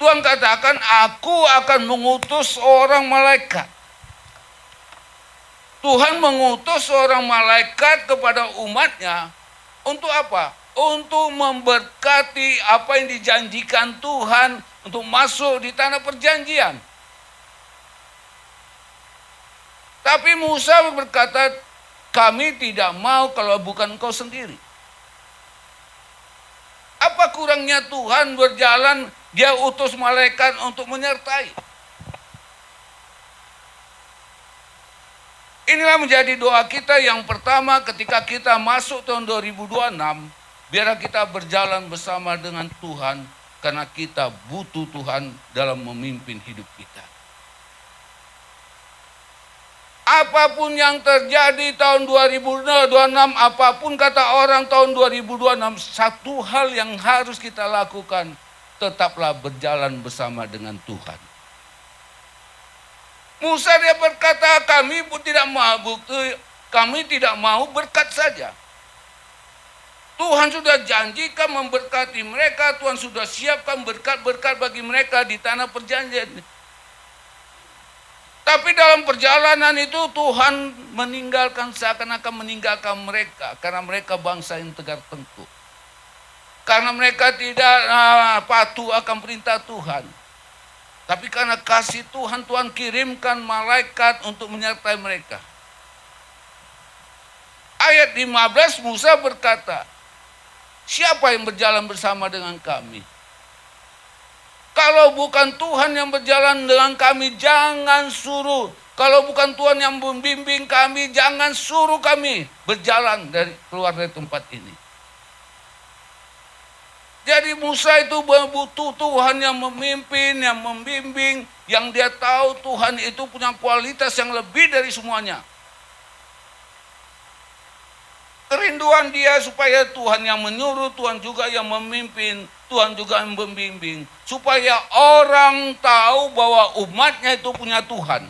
Tuhan katakan, aku akan mengutus orang malaikat. Tuhan mengutus seorang malaikat kepada umatnya untuk apa? Untuk memberkati apa yang dijanjikan Tuhan untuk masuk di tanah perjanjian. Tapi Musa berkata, kami tidak mau kalau bukan engkau sendiri. Apa kurangnya Tuhan berjalan, dia utus malaikat untuk menyertai. Inilah menjadi doa kita yang pertama ketika kita masuk tahun 2026. Biar kita berjalan bersama dengan Tuhan. Karena kita butuh Tuhan dalam memimpin hidup kita. Apapun yang terjadi tahun 2026, apapun kata orang tahun 2026, satu hal yang harus kita lakukan, tetaplah berjalan bersama dengan Tuhan. Musa dia berkata, kami pun tidak mau berkat saja. Tuhan sudah janjikan memberkati mereka, Tuhan sudah siapkan berkat-berkat bagi mereka di tanah perjanjian. Tapi dalam perjalanan itu Tuhan seakan-akan meninggalkan mereka, karena mereka bangsa yang tegar tengkuk. Karena mereka tidak patuh akan perintah Tuhan. Tapi karena kasih Tuhan, Tuhan kirimkan malaikat untuk menyertai mereka. Ayat 15 Musa berkata, siapa yang berjalan bersama dengan kami? Kalau bukan Tuhan yang berjalan dengan kami, jangan suruh. Kalau bukan Tuhan yang membimbing kami, jangan suruh kami berjalan keluar dari tempat ini. Jadi Musa itu butuh Tuhan yang memimpin, yang membimbing, yang dia tahu Tuhan itu punya kualitas yang lebih dari semuanya. Kerinduan dia supaya Tuhan yang menyuruh, Tuhan juga yang memimpin, Tuhan juga yang membimbing. Supaya orang tahu bahwa umatnya itu punya Tuhan.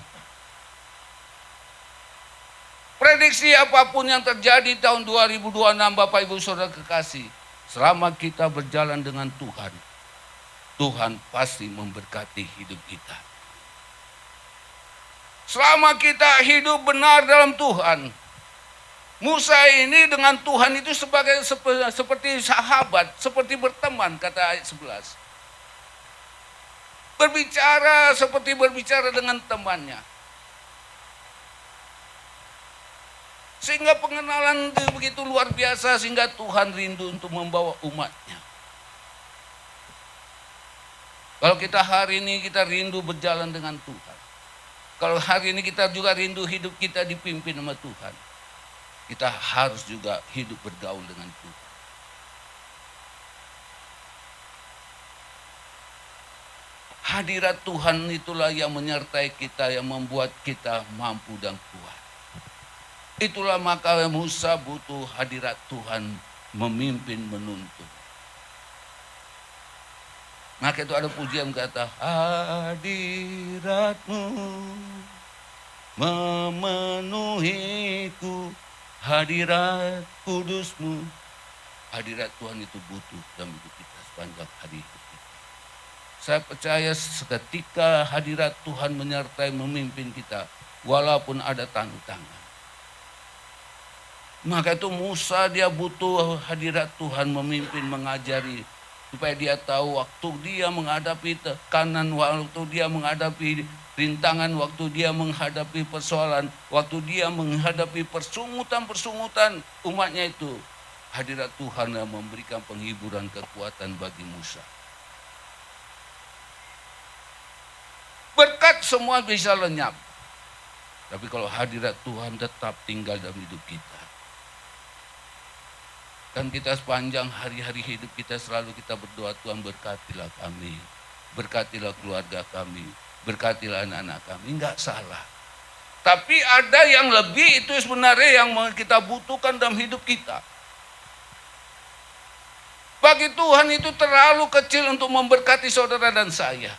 Prediksi apapun yang terjadi tahun 2026 Bapak Ibu Saudara kekasih. Selama kita berjalan dengan Tuhan, Tuhan pasti memberkati hidup kita. Selama kita hidup benar dalam Tuhan, Musa ini dengan Tuhan itu seperti sahabat, seperti berteman, kata ayat 11. Berbicara seperti berbicara dengan temannya. Sehingga pengenalan itu begitu luar biasa, sehingga Tuhan rindu untuk membawa umatnya. Kalau kita hari ini kita rindu berjalan dengan Tuhan. Kalau hari ini kita juga rindu hidup kita dipimpin sama Tuhan. Kita harus juga hidup bergaul dengan Tuhan. Hadirat Tuhan itulah yang menyertai kita, yang membuat kita mampu dan kuat. Itulah maka Musa butuh hadirat Tuhan memimpin, menuntun. Maka itu ada pujian kata, hadiratmu memenuhiku, hadirat kudusmu. Hadirat Tuhan itu butuh dalam hidup kita sepanjang hari hidup kita. Saya percaya seketika hadirat Tuhan menyertai memimpin kita, walaupun ada tantangan. Maka itu Musa dia butuh hadirat Tuhan memimpin, mengajari. Supaya dia tahu waktu dia menghadapi tekanan, waktu dia menghadapi rintangan, waktu dia menghadapi persoalan, waktu dia menghadapi persungutan-persungutan umatnya itu. Hadirat Tuhan yang memberikan penghiburan, kekuatan bagi Musa. Berkat semua bisa lenyap. Tapi kalau hadirat Tuhan tetap tinggal dalam hidup kita. Dan kita sepanjang hari-hari hidup kita selalu kita berdoa, Tuhan berkatilah kami, berkatilah keluarga kami, berkatilah anak-anak kami. Enggak salah. Tapi ada yang lebih itu sebenarnya yang kita butuhkan dalam hidup kita. Bagi Tuhan itu terlalu kecil untuk memberkati saudara dan saya.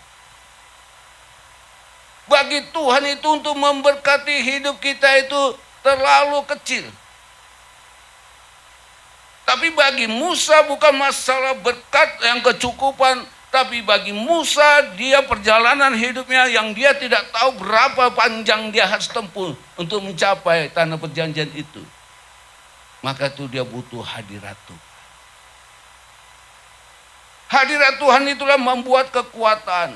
Bagi Tuhan itu untuk memberkati hidup kita itu terlalu kecil. Tapi bagi Musa bukan masalah berkat yang kecukupan, tapi bagi Musa dia perjalanan hidupnya yang dia tidak tahu berapa panjang dia harus tempuh untuk mencapai tanah perjanjian itu. Maka itu dia butuh hadirat Tuhan. Hadirat Tuhan itulah membuat kekuatan.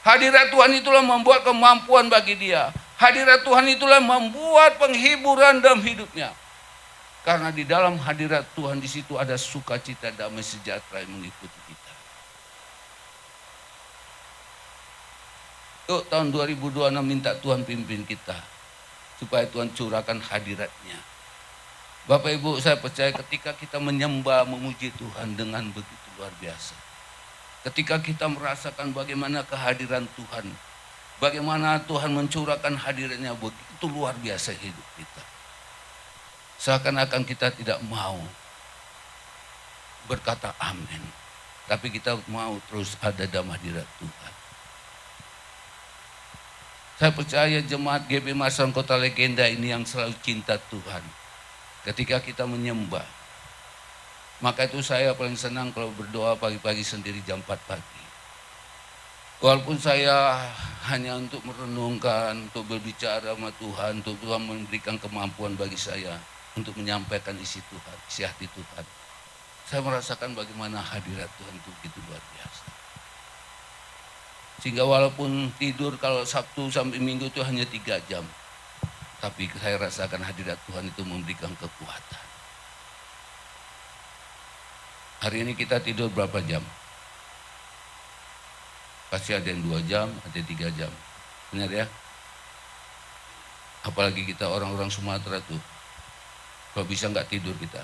Hadirat Tuhan itulah membuat kemampuan bagi dia. Hadirat Tuhan itulah membuat penghiburan dalam hidupnya. Karena di dalam hadirat Tuhan di situ ada sukacita, damai sejahtera yang mengikuti kita. Yuk tahun 2026 minta Tuhan pimpin kita. Supaya Tuhan curahkan hadiratnya. Bapak Ibu saya percaya ketika kita menyembah, memuji Tuhan dengan begitu luar biasa. Ketika kita merasakan bagaimana kehadiran Tuhan. Bagaimana Tuhan mencurahkan hadiratnya begitu luar biasa hidup kita. Seakan-akan kita tidak mau berkata amin. Tapi kita mau terus ada dalam hadirat Tuhan. Saya percaya jemaat GB Marsam Kota Legenda ini yang selalu cinta Tuhan. Ketika kita menyembah. Maka itu saya paling senang kalau berdoa pagi-pagi sendiri jam 4 pagi. Walaupun saya hanya untuk merenungkan, untuk berbicara sama Tuhan, untuk Tuhan memberikan kemampuan bagi saya. Untuk menyampaikan isi Tuhan, isi hati Tuhan. Saya merasakan bagaimana hadirat Tuhan itu begitu luar biasa. Sehingga walaupun tidur kalau Sabtu sampai Minggu itu hanya 3 jam. Tapi saya rasakan hadirat Tuhan itu memberikan kekuatan. Hari ini kita tidur berapa jam? Pasti ada yang 2 jam, ada 3 jam. Benar ya? Apalagi kita orang-orang Sumatera tuh. Kalau bisa nggak tidur kita.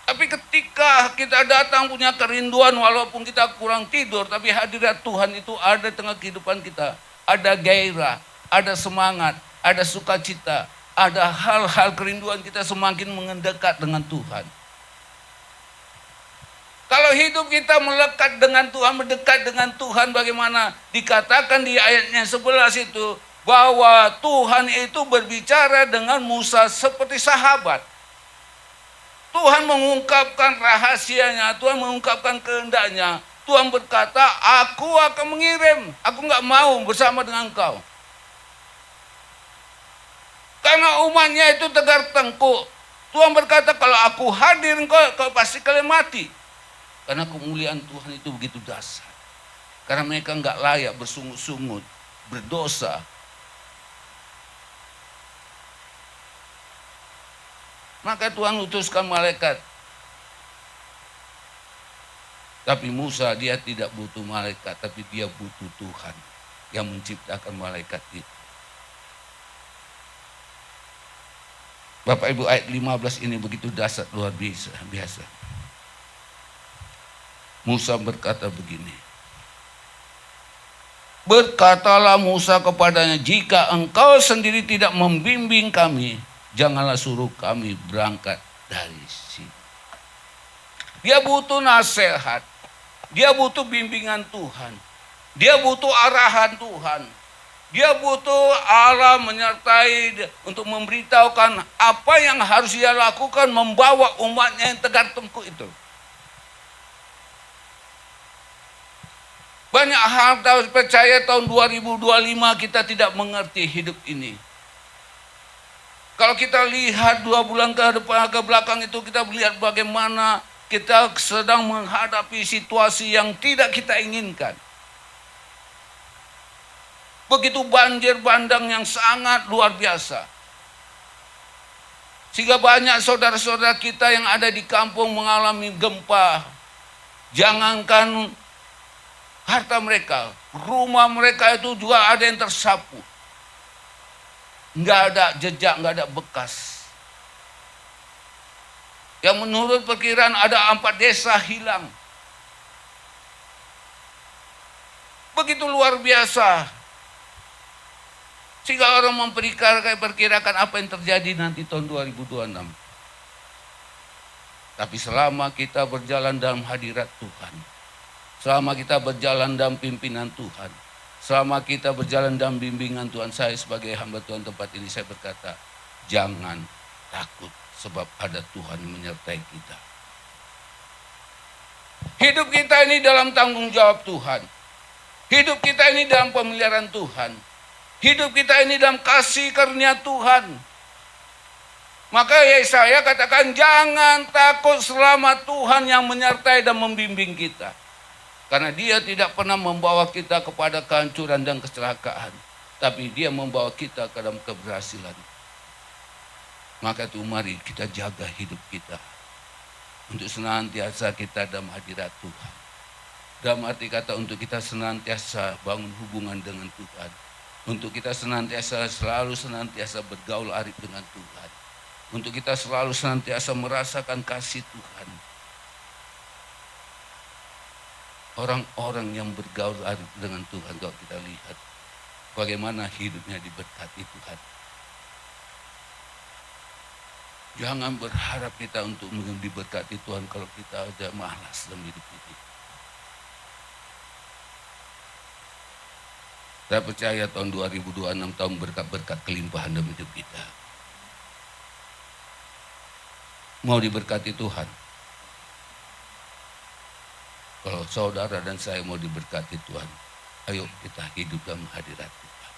Tapi ketika kita datang punya kerinduan walaupun kita kurang tidur, tapi hadirat Tuhan itu ada di tengah kehidupan kita. Ada gairah, ada semangat, ada sukacita, ada hal-hal kerinduan kita semakin mendekat dengan Tuhan. Kalau hidup kita melekat dengan Tuhan, mendekat dengan Tuhan, bagaimana dikatakan di ayatnya 11 itu, bahwa Tuhan itu berbicara dengan Musa seperti sahabat. Tuhan mengungkapkan rahasianya, Tuhan mengungkapkan kehendaknya. Tuhan berkata, aku akan mengirim, aku nggak mau bersama dengan engkau. Karena umatnya itu tegar tengkuk. Tuhan berkata, kalau aku hadir engkau pasti kalian mati. Karena kemuliaan Tuhan itu begitu dahsyat. Karena mereka nggak layak bersungut-sungut, berdosa. Maka Tuhan utuskan malaikat. Tapi Musa dia tidak butuh malaikat, tapi dia butuh Tuhan yang menciptakan malaikat itu. Bapak Ibu, ayat 15 ini begitu dahsyat, luar biasa. Musa berkata begini. Berkatalah Musa kepadanya, jika engkau sendiri tidak membimbing kami, janganlah suruh kami berangkat dari sini. Dia butuh nasihat. Dia butuh bimbingan Tuhan. Dia butuh arahan Tuhan. Dia butuh Allah menyertai untuk memberitahukan apa yang harus dia lakukan, membawa umatnya yang tegar tengkuk itu. Banyak hal percaya tahun 2025 kita tidak mengerti hidup ini. Kalau kita lihat 2 bulan ke belakang itu, kita melihat bagaimana kita sedang menghadapi situasi yang tidak kita inginkan. Begitu banjir bandang yang sangat luar biasa. Sehingga banyak saudara-saudara kita yang ada di kampung mengalami gempa. Jangankan harta mereka, rumah mereka itu juga ada yang tersapu. Nggak ada jejak, nggak ada bekas. Yang menurut perkiraan ada 4 desa hilang. Begitu luar biasa. Sehingga orang memperkirakan apa yang terjadi nanti tahun 2026. Tapi selama kita berjalan dalam hadirat Tuhan, selama kita berjalan dalam pimpinan Tuhan, selama kita berjalan dalam bimbingan Tuhan, saya sebagai hamba Tuhan tempat ini saya berkata, jangan takut sebab ada Tuhan yang menyertai kita. Hidup kita ini dalam tanggung jawab Tuhan. Hidup kita ini dalam pemeliharaan Tuhan. Hidup kita ini dalam kasih karunia Tuhan. Maka Yesaya katakan, jangan takut selama Tuhan yang menyertai dan membimbing kita. Karena dia tidak pernah membawa kita kepada kehancuran dan kecelakaan. Tapi dia membawa kita ke dalam keberhasilan. Maka itu mari kita jaga hidup kita. Untuk senantiasa kita dalam hadirat Tuhan. Dalam arti kata untuk kita senantiasa bangun hubungan dengan Tuhan. Untuk kita selalu senantiasa bergaul arif dengan Tuhan. Untuk kita selalu senantiasa merasakan kasih Tuhan. Orang-orang yang bergaul arif dengan Tuhan, kalau kita lihat bagaimana hidupnya diberkati Tuhan. Jangan berharap kita untuk diberkati Tuhan kalau kita ada malas dalam hidup ini. Saya percaya tahun 2026 tahun berkat-berkat kelimpahan dalam hidup kita. Mau diberkati Tuhan. Kalau saudara dan saya mau diberkati Tuhan, ayo kita hidup dalam hadirat Tuhan.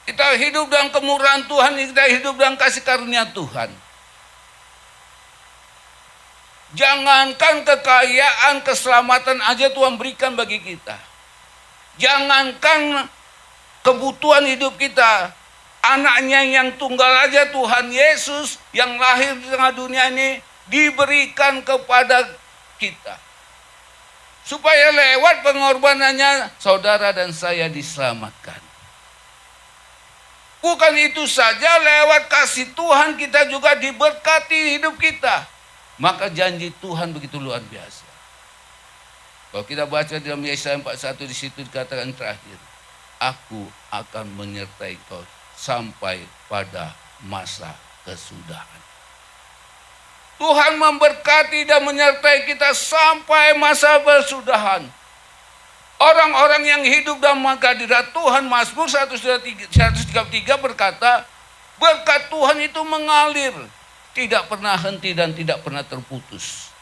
Kita hidup dalam kemurahan Tuhan, kita hidup dalam kasih karunia Tuhan. Jangankan kekayaan, keselamatan aja Tuhan berikan bagi kita. Jangankan kebutuhan hidup kita, anaknya yang tunggal aja Tuhan Yesus yang lahir di tengah dunia ini diberikan kepada kita. Supaya lewat pengorbanannya saudara dan saya diselamatkan. Bukan itu saja, lewat kasih Tuhan kita juga diberkati hidup kita. Maka janji Tuhan begitu luar biasa. Kalau kita baca dalam Yesaya 41 di situ dikatakan terakhir, aku akan menyertai kau sampai pada masa kesudahan. Tuhan memberkati dan menyertai kita sampai masa bersudahan. Orang-orang yang hidup dalam hadirat Tuhan, Mazmur 133 berkata, berkat Tuhan itu mengalir, tidak pernah henti dan tidak pernah terputus.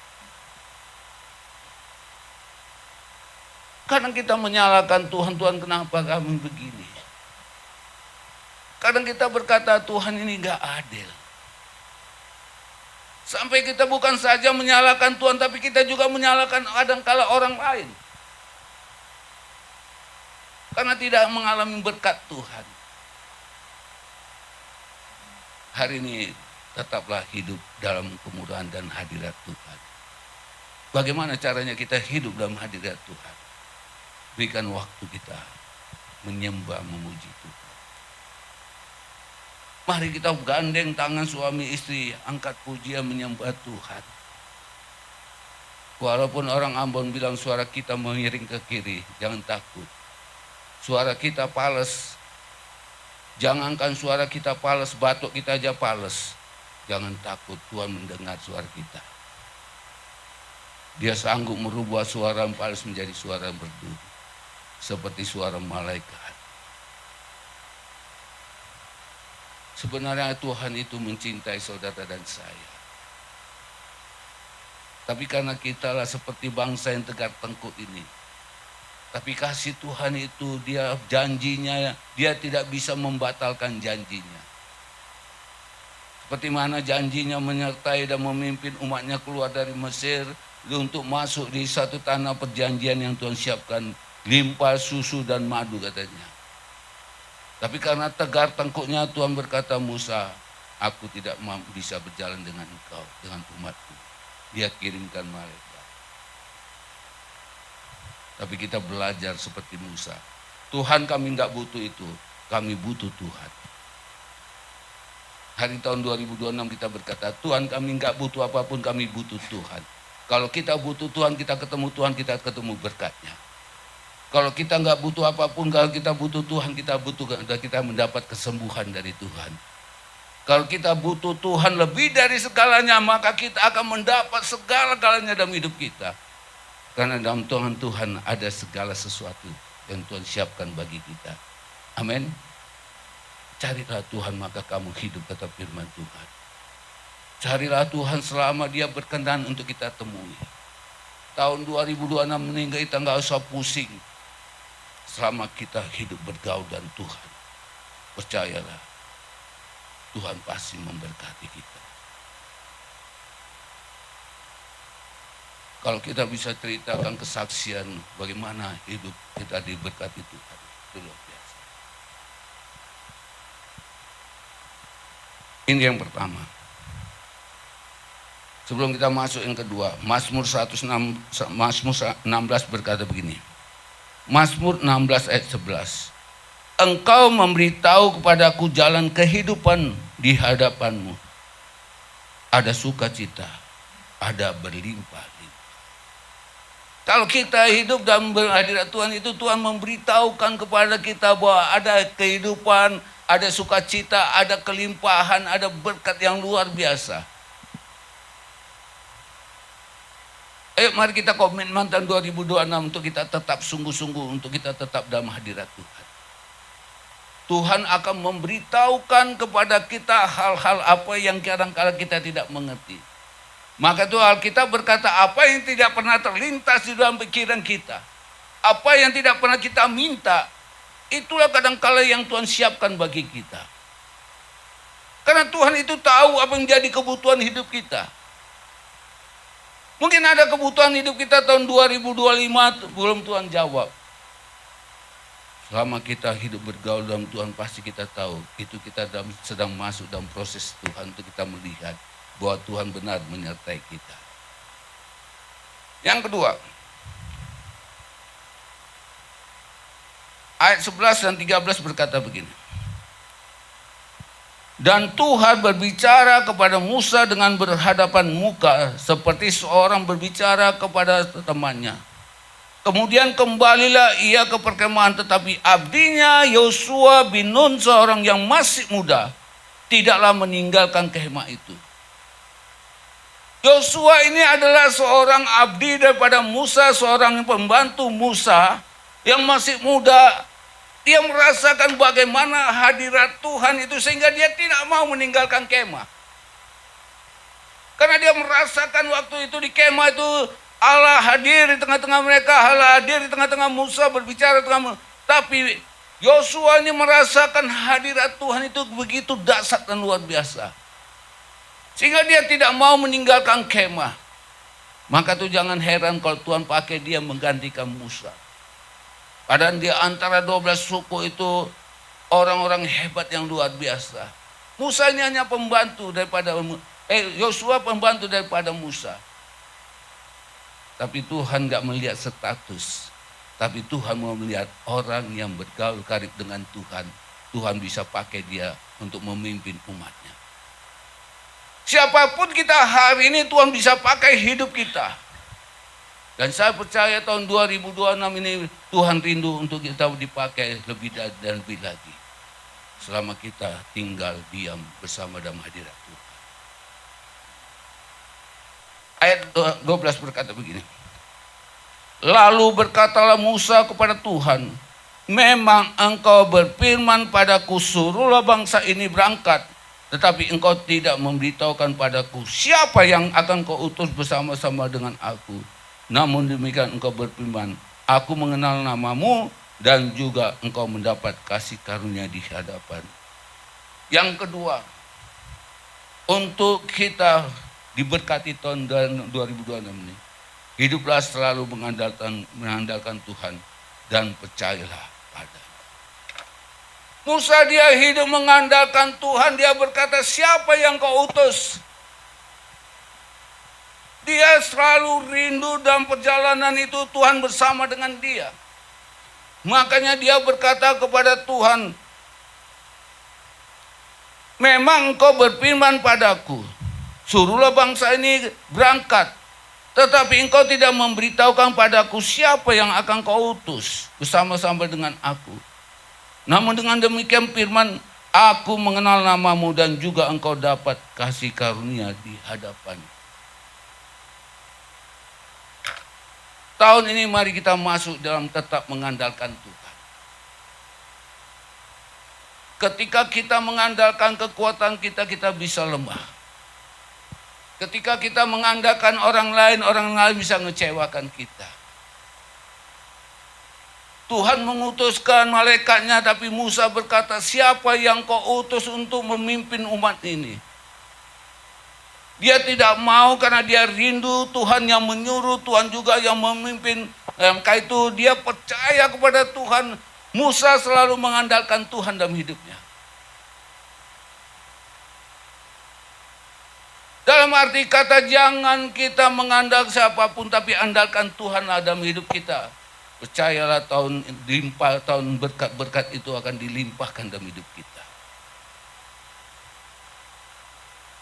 Kadang kita menyalahkan Tuhan, Tuhan kenapa kami begini? Kadang kita berkata Tuhan ini gak adil. Sampai kita bukan saja menyalahkan Tuhan, tapi kita juga menyalahkan kadang-kala orang lain. Karena tidak mengalami berkat Tuhan. Hari ini tetaplah hidup dalam kemudahan dan hadirat Tuhan. Bagaimana caranya kita hidup dalam hadirat Tuhan? Berikan waktu kita menyembah, memuji Tuhan. Mari kita gandeng tangan suami istri, angkat pujian menyembah Tuhan. Walaupun orang Ambon bilang suara kita mengiring ke kiri, jangan takut. Suara kita pales, jangankan suara kita pales, batuk kita aja pales. Jangan takut, Tuhan mendengar suara kita. Dia sanggup merubah suara yang pales menjadi suara yang merdu, seperti suara malaikat. Sebenarnya Tuhan itu mencintai saudara dan saya. Tapi karena kitalah seperti bangsa yang tegar tengkuk ini. Tapi kasih Tuhan itu dia janjinya, dia tidak bisa membatalkan janjinya. Seperti mana janjinya menyertai dan memimpin umatnya keluar dari Mesir untuk masuk di satu tanah perjanjian yang Tuhan siapkan, limpah susu dan madu katanya. Tapi karena tegar tengkuknya Tuhan berkata, Musa, aku tidak bisa berjalan dengan engkau, dengan umatku. Dia kirimkan malaikat. Tapi kita belajar seperti Musa. Tuhan kami enggak butuh itu, kami butuh Tuhan. Hari tahun 2026 kita berkata, Tuhan kami enggak butuh apapun, kami butuh Tuhan. Kalau kita butuh Tuhan, kita ketemu Tuhan, kita ketemu berkatnya. Kalau kita nggak butuh apapun, kalau kita butuh Tuhan, kita mendapat kesembuhan dari Tuhan. Kalau kita butuh Tuhan lebih dari segalanya, maka kita akan mendapat segala-galanya dalam hidup kita. Karena dalam Tuhan ada segala sesuatu yang Tuhan siapkan bagi kita. Amin. Carilah Tuhan maka kamu hidup, kata firman Tuhan. Carilah Tuhan selama dia berkenan untuk kita temui. Tahun 2026 meninggal kita nggak usah pusing. Selama kita hidup bergaul dan Tuhan, percayalah, Tuhan pasti memberkati kita. Kalau kita bisa ceritakan kesaksian bagaimana hidup kita diberkati Tuhan, itu luar biasa. Ini yang pertama. Sebelum kita masuk yang kedua, Mazmur 16 berkata begini. Mazmur 16 ayat 11. Engkau memberitahu kepadaku jalan kehidupan di hadapanmu. Ada sukacita, ada berlimpah-limpah. Kalau kita hidup dalam hadirat Tuhan itu, Tuhan memberitahukan kepada kita bahwa ada kehidupan, ada sukacita, ada kelimpahan, ada berkat yang luar biasa. Mari kita komitmen tahun 2026 untuk kita tetap sungguh-sungguh, untuk kita tetap dalam hadirat Tuhan. Tuhan akan memberitahukan kepada kita hal-hal apa yang kadang-kadang kita tidak mengerti. Maka itu Alkitab berkata, apa yang tidak pernah terlintas di dalam pikiran kita, apa yang tidak pernah kita minta, itulah kadang-kala yang Tuhan siapkan bagi kita. Karena Tuhan itu tahu apa yang jadi kebutuhan hidup kita. Mungkin ada kebutuhan hidup kita tahun 2025 belum Tuhan jawab. Selama kita hidup bergaul dalam Tuhan, pasti kita tahu itu kita sedang masuk dalam proses Tuhan untuk kita melihat bahwa Tuhan benar menyertai kita. Yang kedua, Ayat 11 dan 13 berkata begini. Dan Tuhan berbicara kepada Musa dengan berhadapan muka seperti seorang berbicara kepada temannya. Kemudian kembalilah ia ke perkemahan, tetapi abdinya Yosua bin Nun, seorang yang masih muda, tidaklah meninggalkan kemah itu. Yosua ini adalah seorang abdi daripada Musa, seorang pembantu Musa yang masih muda. Dia merasakan bagaimana hadirat Tuhan itu sehingga dia tidak mau meninggalkan kemah. Karena dia merasakan waktu itu di kemah itu Allah hadir di tengah-tengah mereka, Allah hadir di tengah-tengah Musa berbicara dengan. Tapi Yosua ini merasakan hadirat Tuhan itu begitu dahsyat dan luar biasa. Sehingga dia tidak mau meninggalkan kemah. Maka tuh jangan heran kalau Tuhan pakai dia menggantikan Musa. Padahal di antara 12 suku itu orang-orang hebat yang luar biasa. Musa ini hanya pembantu daripada Yosua pembantu daripada Musa. Tapi Tuhan gak melihat status. Tapi Tuhan mau melihat orang yang bergaul karib dengan Tuhan. Tuhan bisa pakai dia untuk memimpin umatnya. Siapapun kita hari ini Tuhan bisa pakai hidup kita. Dan saya percaya tahun 2026 ini Tuhan rindu untuk kita dipakai lebih dan lebih lagi. Selama kita tinggal diam bersama dalam hadirat Tuhan. Ayat 12 berkata begini. Lalu berkatalah Musa kepada Tuhan, memang engkau berfirman padaku, suruhlah bangsa ini berangkat. Tetapi engkau tidak memberitahukan padaku siapa yang akan kau utus bersama-sama dengan aku. Namun demikian engkau berfirman, aku mengenal namamu dan juga engkau mendapat kasih karunia di hadapan. Yang kedua, untuk kita diberkati tahun 2026 ini, hiduplah selalu mengandalkan Tuhan dan percayalah padanya. Musa dia hidup mengandalkan Tuhan, dia berkata, siapa yang kau utus? Dia selalu rindu dalam perjalanan itu Tuhan bersama dengan dia. Makanya dia berkata kepada Tuhan, memang engkau berfirman padaku, suruhlah bangsa ini berangkat. Tetapi engkau tidak memberitahukan padaku siapa yang akan kau utus bersama-sama dengan aku. Namun dengan demikian firman, aku mengenal namamu dan juga engkau dapat kasih karunia di hadapan. Tahun ini mari kita masuk dalam tetap mengandalkan Tuhan. Ketika kita mengandalkan kekuatan kita, kita bisa lemah. Ketika kita mengandalkan orang lain bisa mengecewakan kita. Tuhan mengutuskan malaikatnya, tapi Musa berkata, siapa yang kau utus untuk memimpin umat ini? Dia tidak mau karena dia rindu Tuhan yang menyuruh, Tuhan juga yang memimpin. Maka itu dia percaya kepada Tuhan. Musa selalu mengandalkan Tuhan dalam hidupnya. Dalam arti kata jangan kita mengandalkan siapapun, tapi andalkan Tuhanlah dalam hidup kita. Percayalah tahun berkat-berkat itu akan dilimpahkan dalam hidup kita.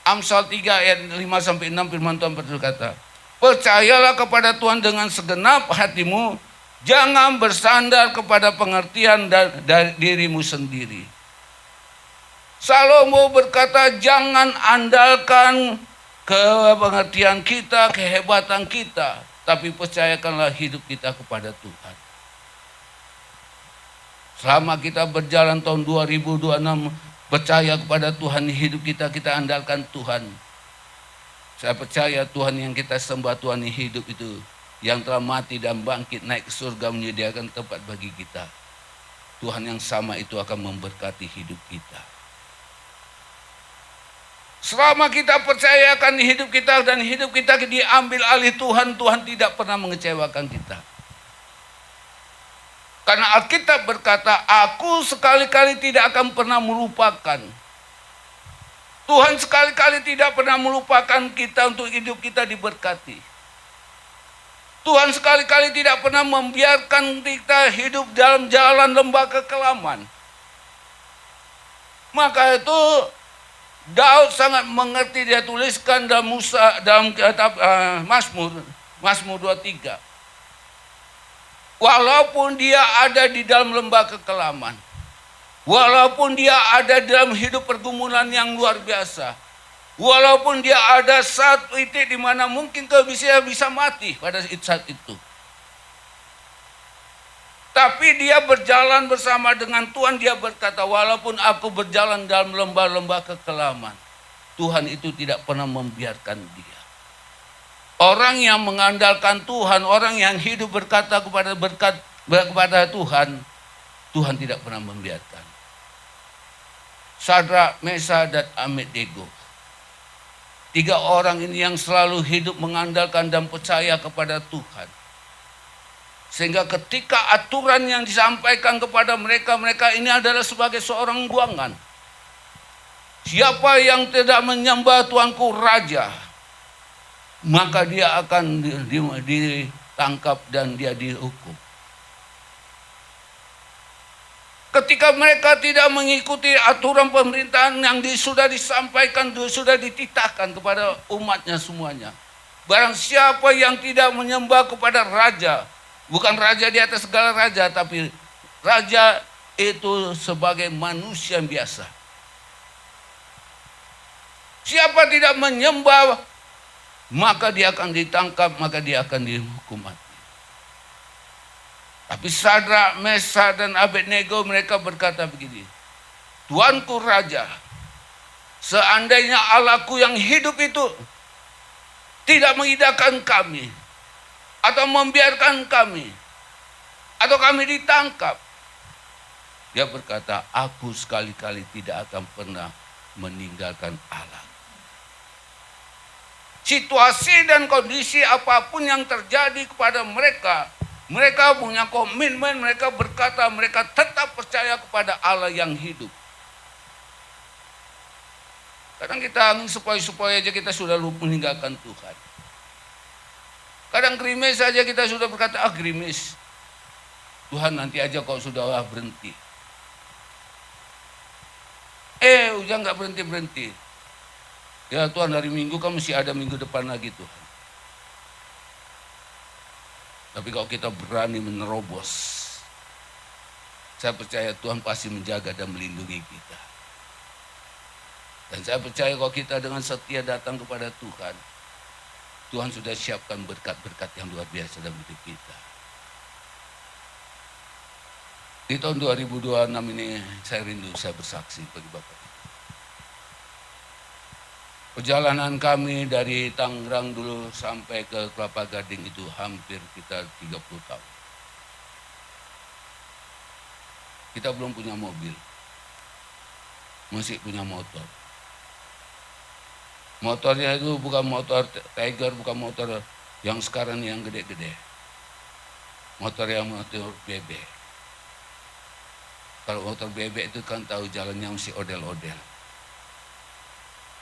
Amsal 3 ayat 5-6 firman Tuhan berkata, percayalah kepada Tuhan dengan segenap hatimu, jangan bersandar kepada pengertian dari dirimu sendiri. Salomo berkata, jangan andalkan ke pengertian kita, kehebatan kita, tapi percayakanlah hidup kita kepada Tuhan. Selama kita berjalan tahun 2026, percaya kepada Tuhan, hidup kita andalkan Tuhan. Saya percaya Tuhan yang kita sembah, Tuhan yang hidup itu, yang telah mati dan bangkit naik ke surga menyediakan tempat bagi kita. Tuhan yang sama itu akan memberkati hidup kita. Selama kita percayakan hidup kita dan hidup kita diambil alih Tuhan, Tuhan tidak pernah mengecewakan kita. Karena Alkitab berkata, aku sekali-kali tidak akan pernah melupakan. Tuhan sekali-kali tidak pernah melupakan kita untuk hidup kita diberkati. Tuhan sekali-kali tidak pernah membiarkan kita hidup dalam jalan lembah kekelaman. Maka itu Daud sangat mengerti, dia tuliskan dalam kitab Mazmur 23. Walaupun dia ada di dalam lembah kekelaman, walaupun dia ada dalam hidup pergumulan yang luar biasa, walaupun dia ada saat titik di mana mungkin dia bisa mati pada saat itu, tapi dia berjalan bersama dengan Tuhan. Dia berkata, walaupun aku berjalan dalam lembah-lembah kekelaman, Tuhan itu tidak pernah membiarkan dia. Orang yang mengandalkan Tuhan, orang yang hidup berkata kepada Tuhan, Tuhan tidak pernah membiarkan. Sadrak, Mesak, dan Abednego. 3 orang ini yang selalu hidup mengandalkan dan percaya kepada Tuhan. Sehingga ketika aturan yang disampaikan kepada mereka, mereka ini adalah sebagai seorang buangan. Siapa yang tidak menyembah Tuanku Raja, maka dia akan ditangkap dan dia dihukum. Ketika mereka tidak mengikuti aturan pemerintahan yang sudah disampaikan, sudah dititahkan kepada umatnya semuanya. Barang siapa yang tidak menyembah kepada raja, bukan raja di atas segala raja, tapi raja itu sebagai manusia biasa. Siapa tidak menyembah, maka dia akan ditangkap, maka dia akan dihukum mati. Tapi Sadrak, Mesak, dan Abednego mereka berkata begini, Tuanku Raja, seandainya Allahku yang hidup itu tidak mengidahkan kami, atau membiarkan kami, atau kami ditangkap, dia berkata, aku sekali-kali tidak akan pernah meninggalkan Allah. Situasi dan kondisi apapun yang terjadi kepada mereka, mereka punya komitmen, mereka berkata, mereka tetap percaya kepada Allah yang hidup. Kadang kita sepoi-sepoi aja kita sudah meninggalkan Tuhan. Kadang gerimis saja kita sudah berkata, gerimis. Tuhan nanti aja kau sudah berhenti. Hujan gak berhenti-berhenti. Ya Tuhan, hari Minggu kan masih ada minggu depan lagi Tuhan. Tapi kalau kita berani menerobos, saya percaya Tuhan pasti menjaga dan melindungi kita. Dan saya percaya kalau kita dengan setia datang kepada Tuhan, Tuhan sudah siapkan berkat-berkat yang luar biasa dalam hidup kita. Di tahun 2026 ini saya rindu, saya bersaksi bagi Bapak. Perjalanan kami dari Tangerang dulu sampai ke Kelapa Gading itu hampir kita 30 tahun. Kita belum punya mobil, masih punya motor. Motornya itu bukan motor Tiger, bukan motor yang sekarang yang gede-gede. Motor yang motor bebek. Kalau motor bebek itu kan tahu jalannya mesti odel-odel.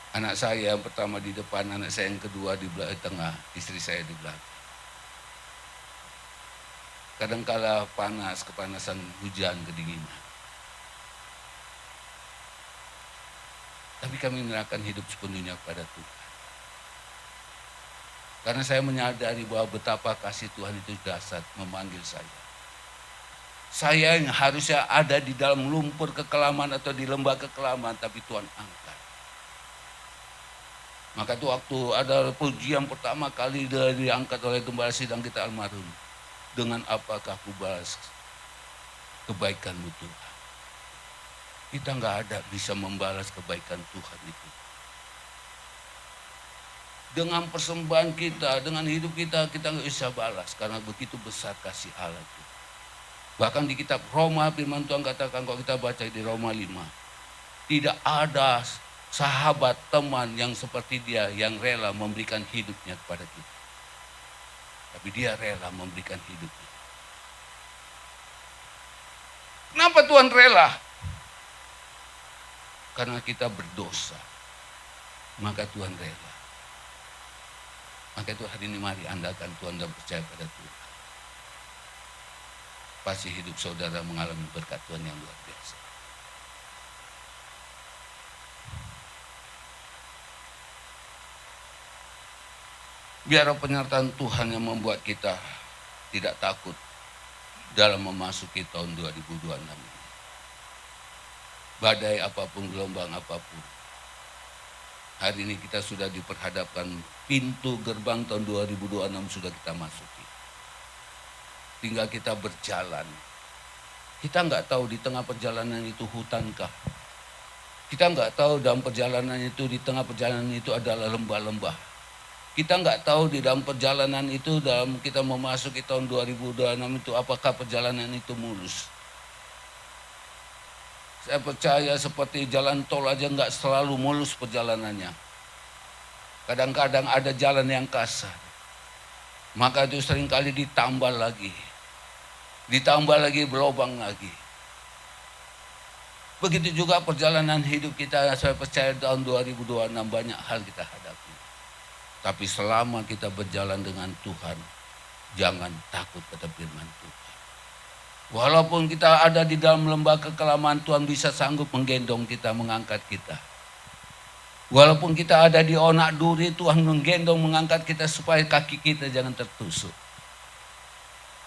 Anak saya yang pertama di depan, anak saya yang kedua di tengah, istri saya di belakang. Kadangkala panas, kepanasan, hujan, kedinginan. Tapi kami menyerahkan hidup sepenuhnya kepada Tuhan. Karena saya menyadari bahwa betapa kasih Tuhan itu dahsyat memanggil saya. Saya yang harusnya ada di dalam lumpur kekelaman atau di lembah kekelaman, tapi Tuhan angkat. Maka itu waktu ada pujian pertama kali diangkat oleh Gembala Sidang kita almarhum. Dengan apakah ku balas kebaikan-Mu Tuhan. Kita nggak ada bisa membalas kebaikan Tuhan itu. Dengan persembahan kita, dengan hidup kita, kita nggak bisa balas. Karena begitu besar kasih Allah itu. Bahkan di kitab Roma, firman Tuhan katakan, kalau kita baca di Roma 5. Tidak ada sahabat, teman yang seperti dia yang rela memberikan hidupnya kepada kita. Tapi dia rela memberikan hidupnya. Kenapa Tuhan rela? Karena kita berdosa. Maka Tuhan rela. Maka itu hari ini mari andalkan Tuhan dan percaya pada Tuhan. Pasti hidup saudara mengalami berkat Tuhan yang luar biasa. Biar penyertaan Tuhan yang membuat kita tidak takut dalam memasuki tahun 2026 ini. Badai apapun, gelombang apapun. Hari ini kita sudah diperhadapkan pintu gerbang tahun 2026 sudah kita masuki. Tinggal kita berjalan. Kita nggak tahu di tengah perjalanan itu hutankah. Kita nggak tahu dalam perjalanan itu, di tengah perjalanan itu adalah lembah-lembah. Kita nggak tahu di dalam perjalanan itu, dalam kita memasuki tahun 2026 itu, apakah perjalanan itu mulus. Saya percaya seperti jalan tol aja nggak selalu mulus perjalanannya. Kadang-kadang ada jalan yang kasar. Maka itu seringkali ditambal lagi. Ditambah lagi, berlobang lagi. Begitu juga perjalanan hidup kita, saya percaya tahun 2026 banyak hal kita hadapi. Tapi selama kita berjalan dengan Tuhan, jangan takut kata firman Tuhan. Walaupun kita ada di dalam lembah kekelaman, Tuhan bisa sanggup menggendong kita, mengangkat kita. Walaupun kita ada di onak duri, Tuhan menggendong, mengangkat kita supaya kaki kita jangan tertusuk.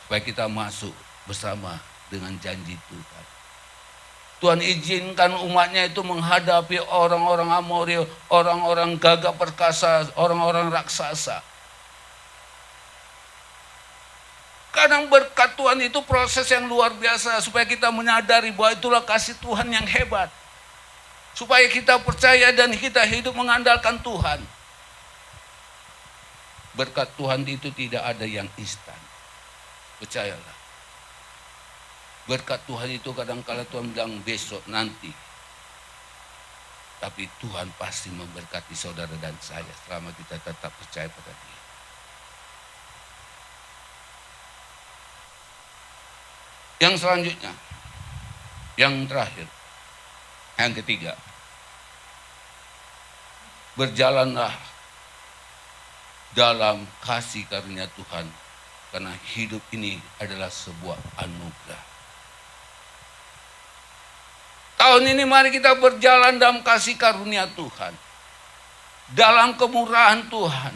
Supaya kita masuk bersama dengan janji Tuhan. Tuhan izinkan umatnya itu menghadapi orang-orang Amori, orang-orang gagah perkasa, orang-orang raksasa. Kadang berkat Tuhan itu proses yang luar biasa supaya kita menyadari bahwa itulah kasih Tuhan yang hebat. Supaya kita percaya dan kita hidup mengandalkan Tuhan. Berkat Tuhan itu tidak ada yang instan. Percayalah. Berkat Tuhan itu kadang-kala Tuhan bilang besok, nanti. Tapi Tuhan pasti memberkati saudara dan saya selama kita tetap percaya pada Dia. Yang selanjutnya, yang terakhir, yang ketiga. Berjalanlah dalam kasih karunia Tuhan. Karena hidup ini adalah sebuah anugerah. Tahun ini mari kita berjalan dalam kasih karunia Tuhan. Dalam kemurahan Tuhan.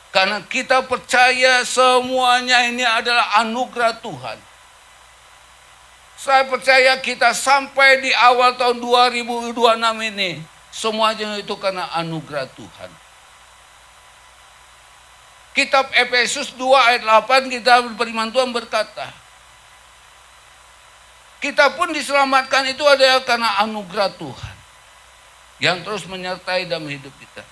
Karena kita percaya semuanya ini adalah anugerah Tuhan. Saya percaya kita sampai di awal tahun 2026 ini. Semuanya itu karena anugerah Tuhan. Kitab Efesus 2 ayat 8 kita firman Tuhan berkata. Kita pun diselamatkan itu adalah karena anugerah Tuhan. Yang terus menyertai dalam hidup kita.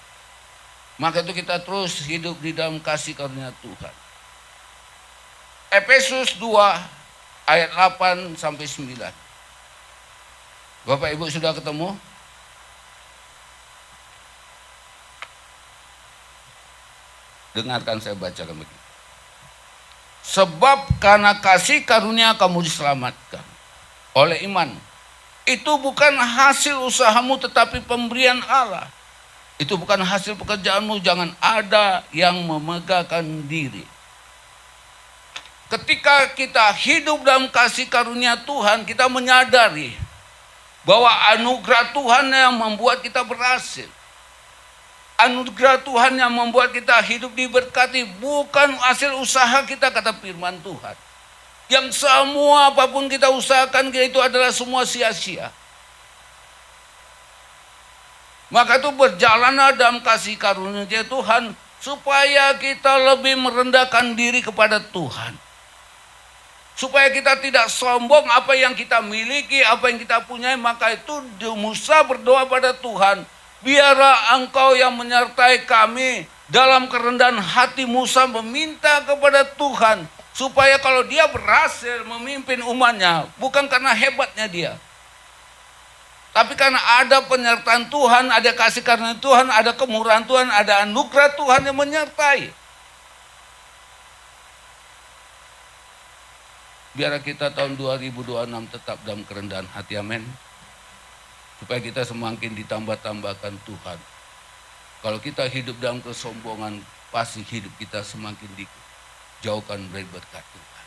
Maka itu kita terus hidup di dalam kasih karunia Tuhan. Efesus 2 ayat 8 sampai 9. Bapak Ibu sudah ketemu? Dengarkan saya bacakan begini. Sebab karena kasih karunia kamu diselamatkan oleh iman. Itu bukan hasil usahamu tetapi pemberian Allah. Itu bukan hasil pekerjaanmu, jangan ada yang memegahkan diri. Ketika kita hidup dalam kasih karunia Tuhan, kita menyadari bahwa anugerah Tuhan yang membuat kita berhasil. Anugerah Tuhan yang membuat kita hidup diberkati, bukan hasil usaha kita kata firman Tuhan. Yang semua apapun kita usahakan itu adalah semua sia-sia. Maka itu berjalanlah dalam kasih karunia Tuhan supaya kita lebih merendahkan diri kepada Tuhan. Supaya kita tidak sombong apa yang kita miliki, apa yang kita punyai. Maka itu Musa berdoa pada Tuhan. Biarlah engkau yang menyertai kami. Dalam kerendahan hati Musa meminta kepada Tuhan. Supaya kalau dia berhasil memimpin umatnya, bukan karena hebatnya dia. Tapi karena ada penyertaan Tuhan, ada kasih karunia Tuhan, ada kemurahan Tuhan, ada anugerah Tuhan yang menyertai. Biar kita tahun 2026 tetap dalam kerendahan hati, amin. Supaya kita semakin ditambah-tambahkan Tuhan. Kalau kita hidup dalam kesombongan, pasti hidup kita semakin dijauhkan dari berkat Tuhan.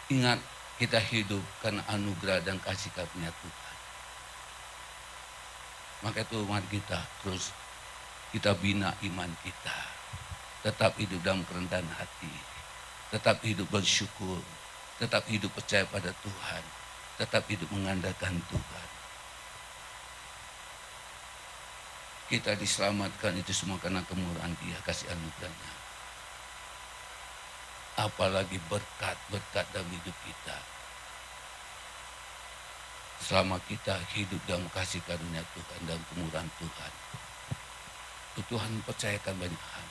Ingat, kita hidup karena anugerah dan kasih karunia Tuhan. Maka itu mari kita terus kita bina iman kita. Tetap hidup dalam kerendahan hati. Tetap hidup bersyukur. Tetap hidup percaya pada Tuhan. Tetap hidup mengandalkan Tuhan. Kita diselamatkan itu semua karena kemurahan Dia, kasih anugerahnya. Apalagi berkat-berkat dalam hidup kita. Selama kita hidup dalam kasih karunia Tuhan dan kemurahan Tuhan. Tuhan percayakan banyak hal.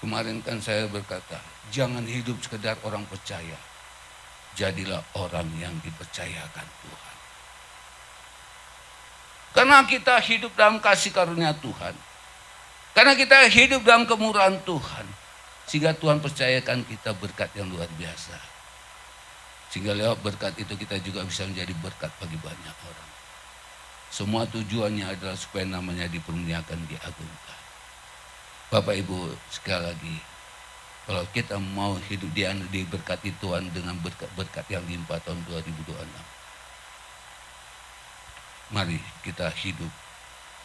Kemarin kan saya berkata, jangan hidup sekedar orang percaya. Jadilah orang yang dipercayakan Tuhan. Karena kita hidup dalam kasih karunia Tuhan. Karena kita hidup dalam kemurahan Tuhan. Sehingga Tuhan percayakan kita berkat yang luar biasa. Sehingga lewat berkat itu kita juga bisa menjadi berkat bagi banyak orang. Semua tujuannya adalah supaya namanya dipermuliakan, diagungkan. Bapak Ibu, sekali lagi, kalau kita mau hidup diberkati Tuhan dengan berkat-berkat yang limpah tahun 2026. Mari kita hidup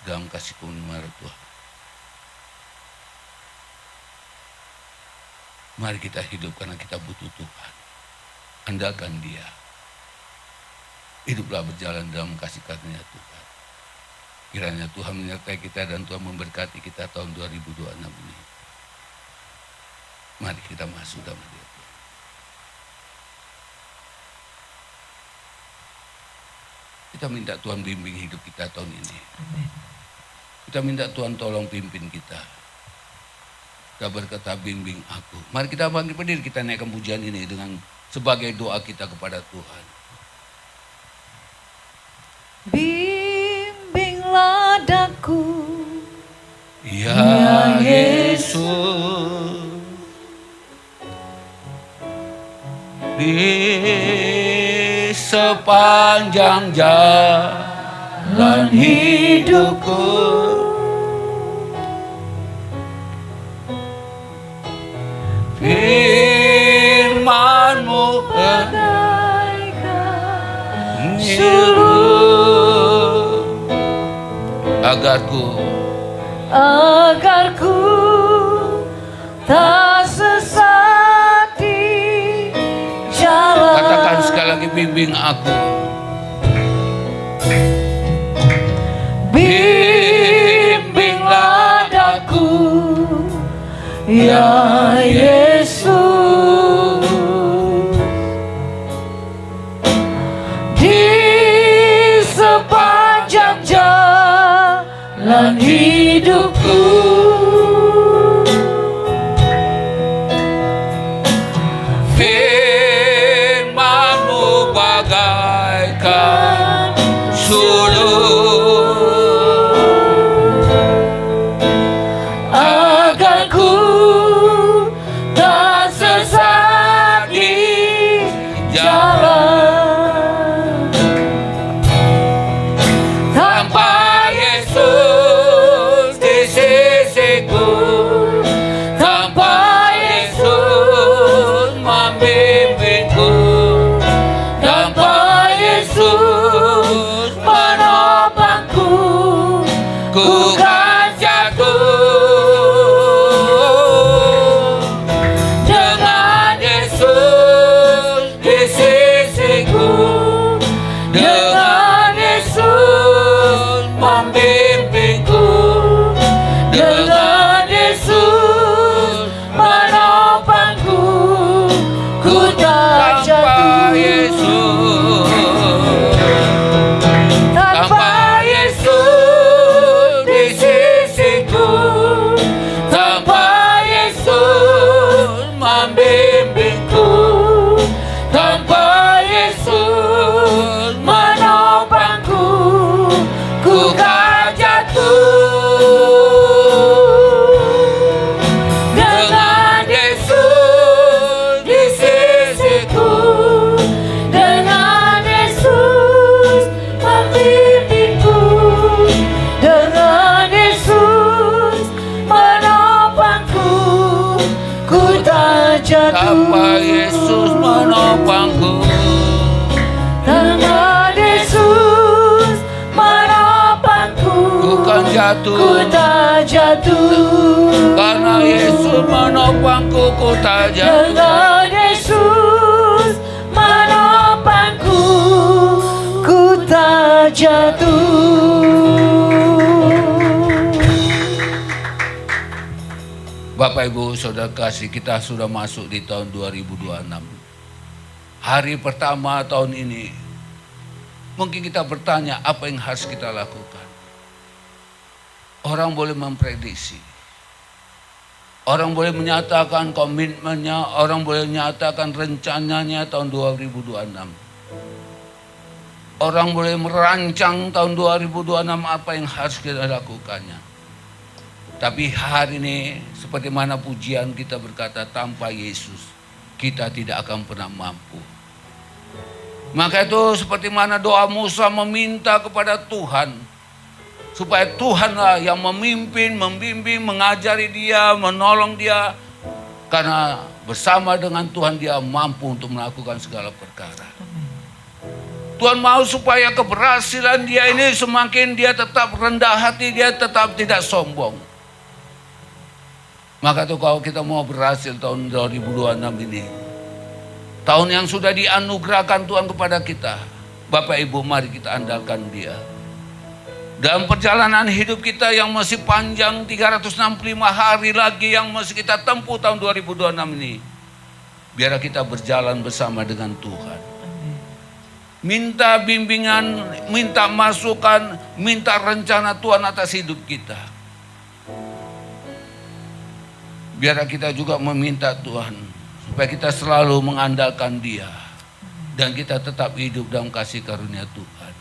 dalam kasih karunia Tuhan. Mari kita hidup karena kita butuh Tuhan. Andalkan Dia. Hiduplah berjalan dalam kasih karunia Tuhan. Kiranya Tuhan menyertai kita dan Tuhan memberkati kita tahun 2026 ini. Mari kita masuk dalam hadirat Tuhan. Kita minta Tuhan bimbing hidup kita tahun ini. Kita minta Tuhan tolong pimpin kita. Kita berkata bimbing aku. Mari kita bangkit berdiri, kita naikkan pujian ini dengan sebagai doa kita kepada Tuhan. Bimbinglah daku, Ya Yesus, di sepanjang jalan hidupku, firman-Mu bagaikan menyuruh agar ku tak sesat di jalan. katakan sekali lagi, bimbing aku. Bimbinglah daku, ya Yesus, di sepanjang jalan hidupku, firman-Mu bagaikan suluh agar ku tak sesat di jalan. tanpa Yesus di sisiku, tanpa Yesus membimbingku, tanpa Yesus Menopangku, ku kan jatuh. Dengan Yesus di sisiku, dengan Yesus membimbingku, dengan Yesus menopangku, ku tak tanpa jatuh. Yesus, tanpa Yesus di sisiku. Tanpa Yesus menopangku, Tanpa Yesus menopangku, ku kan jatuh. ku tak jatuh. Karena Yesus menopangku, ku tak jatuh. Dengan Yesus menopangku, ku tak jatuh. Bapak Ibu Saudara kasih, kita sudah masuk di tahun 2026. Hari pertama tahun ini, mungkin kita bertanya apa yang harus kita lakukan. Orang boleh memprediksi. Orang boleh menyatakan komitmennya, orang boleh menyatakan rencananya tahun 2026. Orang boleh merancang tahun 2026 apa yang harus kita lakukannya. Tapi hari ini seperti mana pujian kita berkata, tanpa Yesus kita tidak akan pernah mampu. Maka itu seperti mana doa Musa meminta kepada Tuhan, supaya Tuhanlah yang memimpin, membimbing, mengajari dia, menolong dia. Karena bersama dengan Tuhan dia mampu untuk melakukan segala perkara. Tuhan mau supaya keberhasilan dia ini semakin dia tetap rendah hati, dia tetap tidak sombong. Maka tuh kalau kita mau berhasil tahun 2026 ini, tahun yang sudah dianugerahkan Tuhan kepada kita, Bapak Ibu mari kita andalkan Dia. Dalam perjalanan hidup kita yang masih panjang 365 hari lagi yang masih kita tempuh tahun 2026 ini, biar kita berjalan bersama dengan Tuhan. Minta bimbingan, minta masukan, minta rencana Tuhan atas hidup kita. Biar kita juga meminta Tuhan supaya kita selalu mengandalkan Dia dan kita tetap hidup dalam kasih karunia Tuhan,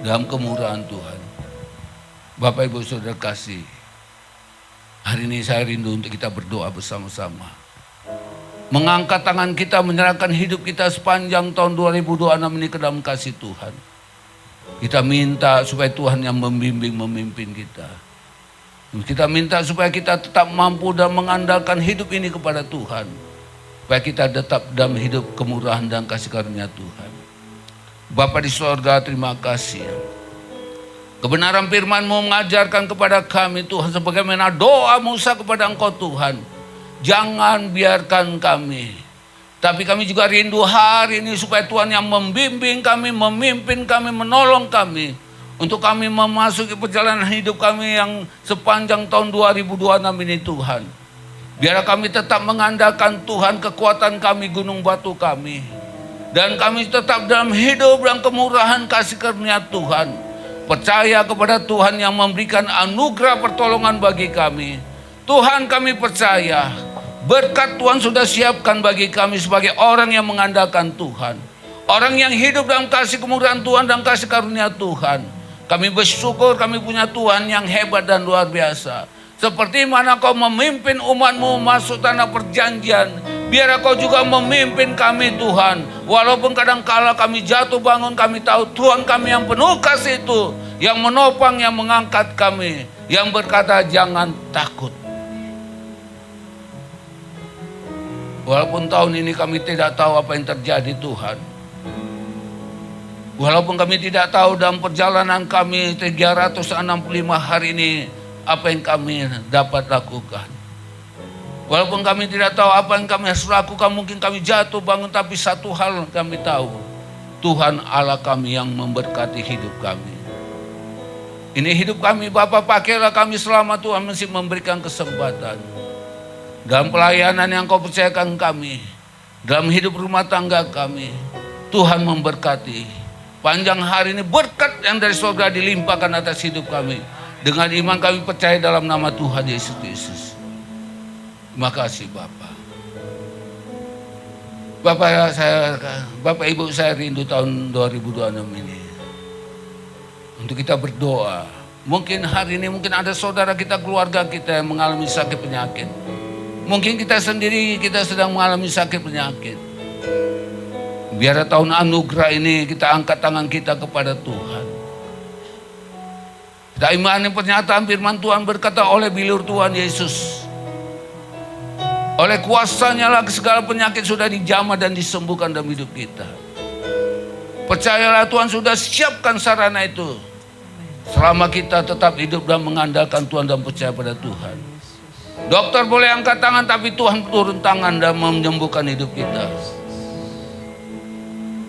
dalam kemurahan Tuhan. Bapak Ibu Saudara kasih, hari ini saya rindu untuk kita berdoa bersama-sama. Mengangkat tangan kita, menyerahkan hidup kita sepanjang tahun 2026 ini ke dalam kasih Tuhan. Kita minta supaya Tuhan yang membimbing, memimpin kita. Kita minta supaya kita tetap mampu dan mengandalkan hidup ini kepada Tuhan. Supaya kita tetap dalam hidup kemurahan dan kasih karunia Tuhan. Bapa di sorga, terima kasih. Kebenaran firman-Mu mengajarkan kepada kami Tuhan, sebagaimana doa Musa kepada Engkau Tuhan. Jangan biarkan kami. Tapi kami juga rindu hari ini supaya Tuhan yang membimbing kami, memimpin kami, menolong kami. Untuk kami memasuki perjalanan hidup kami yang sepanjang tahun 2026 ini Tuhan. Biar kami tetap mengandalkan Tuhan, kekuatan kami, gunung batu kami. Dan kami tetap dalam hidup dan kemurahan kasih karunia Tuhan. Percaya kepada Tuhan yang memberikan anugerah pertolongan bagi kami. Tuhan kami percaya, berkat Tuhan sudah siapkan bagi kami sebagai orang yang mengandalkan Tuhan. Orang yang hidup dalam kasih kemurahan Tuhan dan kasih karunia Tuhan. Kami bersyukur kami punya Tuhan yang hebat dan luar biasa. Seperti mana Kau memimpin umat-Mu masuk tanah perjanjian, biar Kau juga memimpin kami Tuhan. Walaupun kadang-kala kami jatuh bangun, kami tahu Tuhan kami yang penuh kasih itu, yang menopang, yang mengangkat kami, yang berkata jangan takut. Walaupun tahun ini kami tidak tahu apa yang terjadi Tuhan. Walaupun kami tidak tahu dalam perjalanan kami 365 hari ini apa yang kami dapat lakukan. Walaupun kami tidak tahu apa yang kami harus lakukan, mungkin kami jatuh bangun, tapi satu hal kami tahu, Tuhan Allah kami yang memberkati hidup kami. Ini hidup kami Bapa, pakailah kami selama Tuhan masih memberikan kesempatan. Dalam pelayanan yang Kau percayakan kami, dalam hidup rumah tangga kami, Tuhan memberkati. Panjang hari ini berkat yang dari surga dilimpahkan atas hidup kami. Dengan iman kami percaya dalam nama Tuhan Yesus Kristus. Terima kasih Bapak. Bapak Ibu saya rindu tahun 2026 ini. Untuk kita berdoa. Mungkin hari ini mungkin ada saudara kita, keluarga kita yang mengalami sakit penyakit. Mungkin kita sendiri kita sedang mengalami sakit penyakit. Biar tahun anugerah ini kita angkat tangan kita kepada Tuhan. Kita imani pernyataan firman Tuhan berkata oleh bilur Tuhan Yesus. Oleh kuasanya lah segala penyakit sudah dijamah dan disembuhkan dalam hidup kita. Percayalah Tuhan sudah siapkan sarana itu. Selama kita tetap hidup dan mengandalkan Tuhan dan percaya pada Tuhan. Dokter boleh angkat tangan tapi Tuhan turun tangan dan menyembuhkan hidup kita.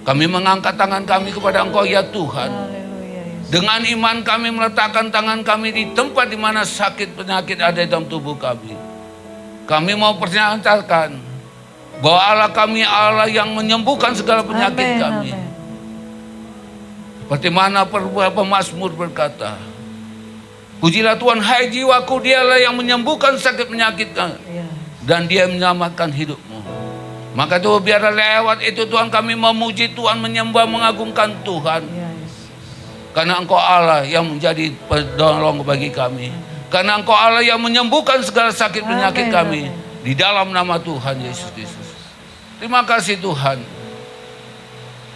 Kami mengangkat tangan kami kepada Engkau ya Tuhan. Haleluya, Yesus. Dengan iman kami meletakkan tangan kami di tempat di mana sakit penyakit ada dalam tubuh kami. Kami mau percayakan bahwa Allah kami Allah yang menyembuhkan segala penyakit Amin, kami. amin. Seperti mana pemazmur berkata, pujilah Tuhan hai jiwaku, dialah yang menyembuhkan sakit penyakit Ya. dan dia menyelamatkan hidupmu. Maka itu biarlah lewat itu Tuhan kami memuji Tuhan, menyembah, mengagungkan Tuhan. Ya, Yesus. Karena Engkau Allah yang menjadi penolong bagi kami. Karena Engkau Allah yang menyembuhkan segala sakit penyakit Amin, kami. amin. Di dalam nama Tuhan Yesus Kristus. Terima kasih Tuhan.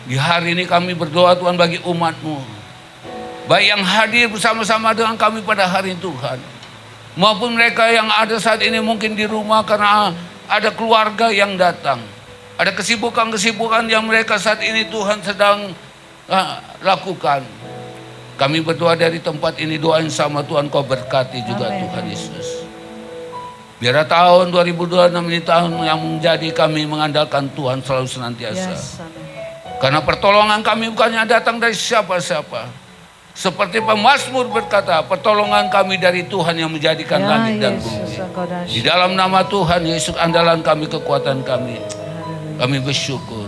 Di hari ini kami berdoa Tuhan bagi umat-Mu. Baik yang hadir bersama-sama dengan kami pada hari ini Tuhan. Maupun mereka yang ada saat ini mungkin di rumah karena ada keluarga yang datang. Ada kesibukan-kesibukan yang mereka saat ini Tuhan sedang lakukan. Kami berdoa dari tempat ini, doain sama Tuhan, Kau berkati juga Amin. Tuhan Yesus. Biar tahun 2026 ini tahun yang menjadi kami mengandalkan Tuhan selalu senantiasa. Yes, amin. Karena pertolongan kami bukannya datang dari siapa-siapa. Seperti pemazmur berkata, pertolongan kami dari Tuhan yang menjadikan Ya, langit dan Yesus, bumi. Engkau Di dahsyat. dalam nama Tuhan Yesus, andalan kami, kekuatan kami. Haleluya. Kami bersyukur.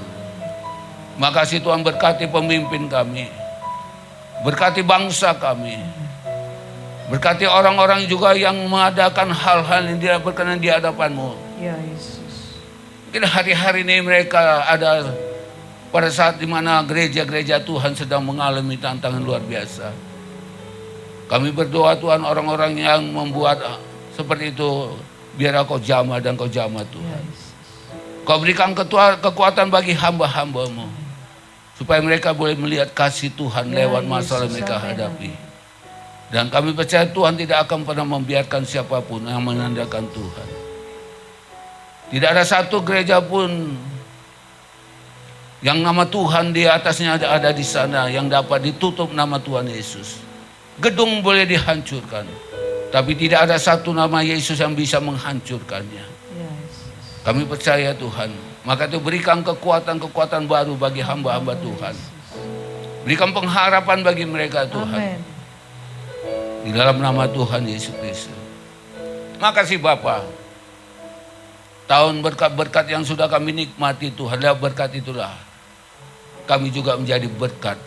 Makasih Tuhan, berkati pemimpin kami. Berkati bangsa kami. Berkati orang-orang juga yang mengadakan hal-hal yang tidak berkenan di hadapan-Mu. Ya, Yesus. Mungkin hari-hari ini mereka ada pada saat di mana gereja-gereja Tuhan sedang mengalami tantangan luar biasa. Kami berdoa Tuhan, orang-orang yang membuat seperti itu, biar Kau jamah dan Kau jamah Ya, Tuhan. Yesus. Kau berikan kekuatan bagi hamba-hamba-Mu. Supaya mereka boleh melihat kasih Tuhan Ya, lewat masalah Yesus, mereka amin, hadapi. amin. Dan kami percaya Tuhan tidak akan pernah membiarkan siapapun yang menandakan Tuhan. Tidak ada satu gereja pun yang nama Tuhan di atasnya ada di sana yang dapat ditutup nama Tuhan Yesus. Gedung boleh dihancurkan, tapi tidak ada satu nama Yesus yang bisa menghancurkannya. Ya, Yesus. Kami percaya Tuhan. Maka itu berikan kekuatan-kekuatan baru bagi hamba-hamba Tuhan. Berikan pengharapan bagi mereka Tuhan. Amin. Di dalam nama Tuhan Yesus Kristus. Makasih Bapa. Tahun berkat-berkat yang sudah kami nikmati Tuhan, lewat berkat itulah kami juga menjadi berkat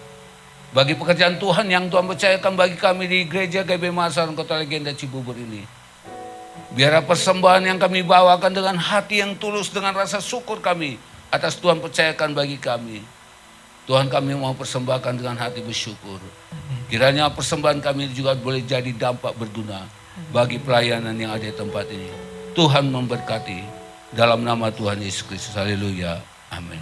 bagi pekerjaan Tuhan yang Tuhan percayakan bagi kami di gereja GB Masar Kota Legenda Cibubur ini. Biar persembahan yang kami bawakan dengan hati yang tulus, dengan rasa syukur kami atas Tuhan percayakan bagi kami. Tuhan, kami mau persembahkan dengan hati bersyukur. Kiranya persembahan kami juga boleh jadi dampak berguna bagi pelayanan yang ada di tempat ini. Tuhan memberkati dalam nama Tuhan Yesus Kristus. Haleluya. Amin.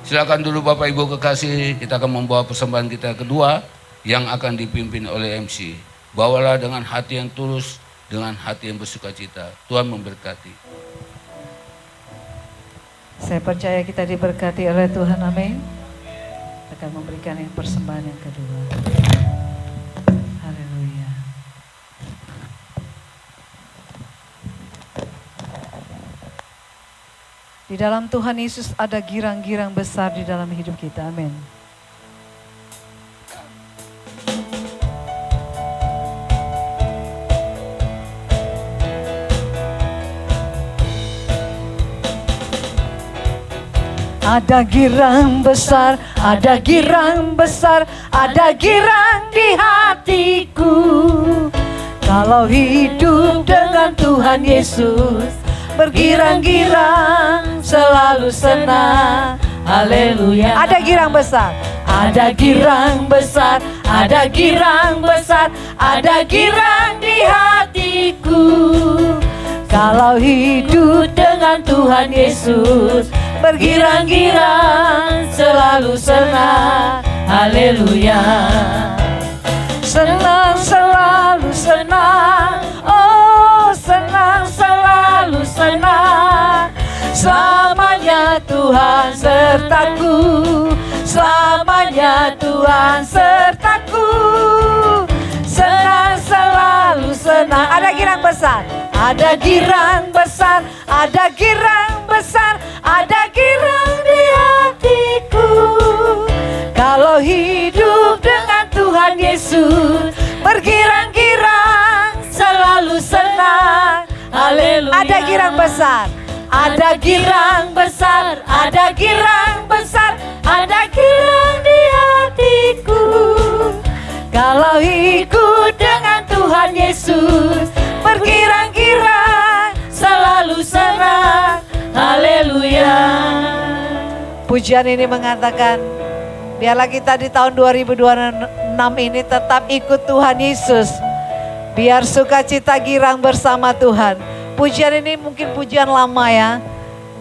Silakan dulu Bapak Ibu kekasih, kita akan membawa persembahan kita kedua yang akan dipimpin oleh MC. Bawalah dengan hati yang tulus, dengan hati yang bersukacita. Tuhan memberkati. Saya percaya kita diberkati oleh Tuhan, amin. Akan memberikan yang persembahan yang kedua. Haleluya. Di dalam Tuhan Yesus ada girang-girang besar di dalam hidup kita, amin. Ada girang besar, ada girang besar, ada girang di hatiku. Kalau hidup dengan Tuhan Yesus, bergirang-girang, selalu senang. Haleluya. Ada girang besar, ada girang besar, ada girang besar, ada girang di hatiku. Kalau hidup dengan Tuhan Yesus, bergirang-girang, selalu senang. Haleluya. Senang, selalu senang. Oh, senang, selalu senang. Tuhan sertaku, selamanya Tuhan sertaku. Senang selalu senang. Ada girang besar, ada girang besar, ada girang besar, ada girang di hatiku. Kalau hidup dengan Tuhan Yesus, bergirang-girang, selalu senang. Haleluya. Ada girang besar, ada girang besar, ada girang besar, ada girang di hatiku. Kalau ikut dengan Tuhan Yesus, bergirang-girang, selalu senang. Haleluya. Pujian ini mengatakan, biarlah kita di tahun 2026 ini tetap ikut Tuhan Yesus. Biar sukacita girang bersama Tuhan. Pujian ini mungkin pujian lama ya.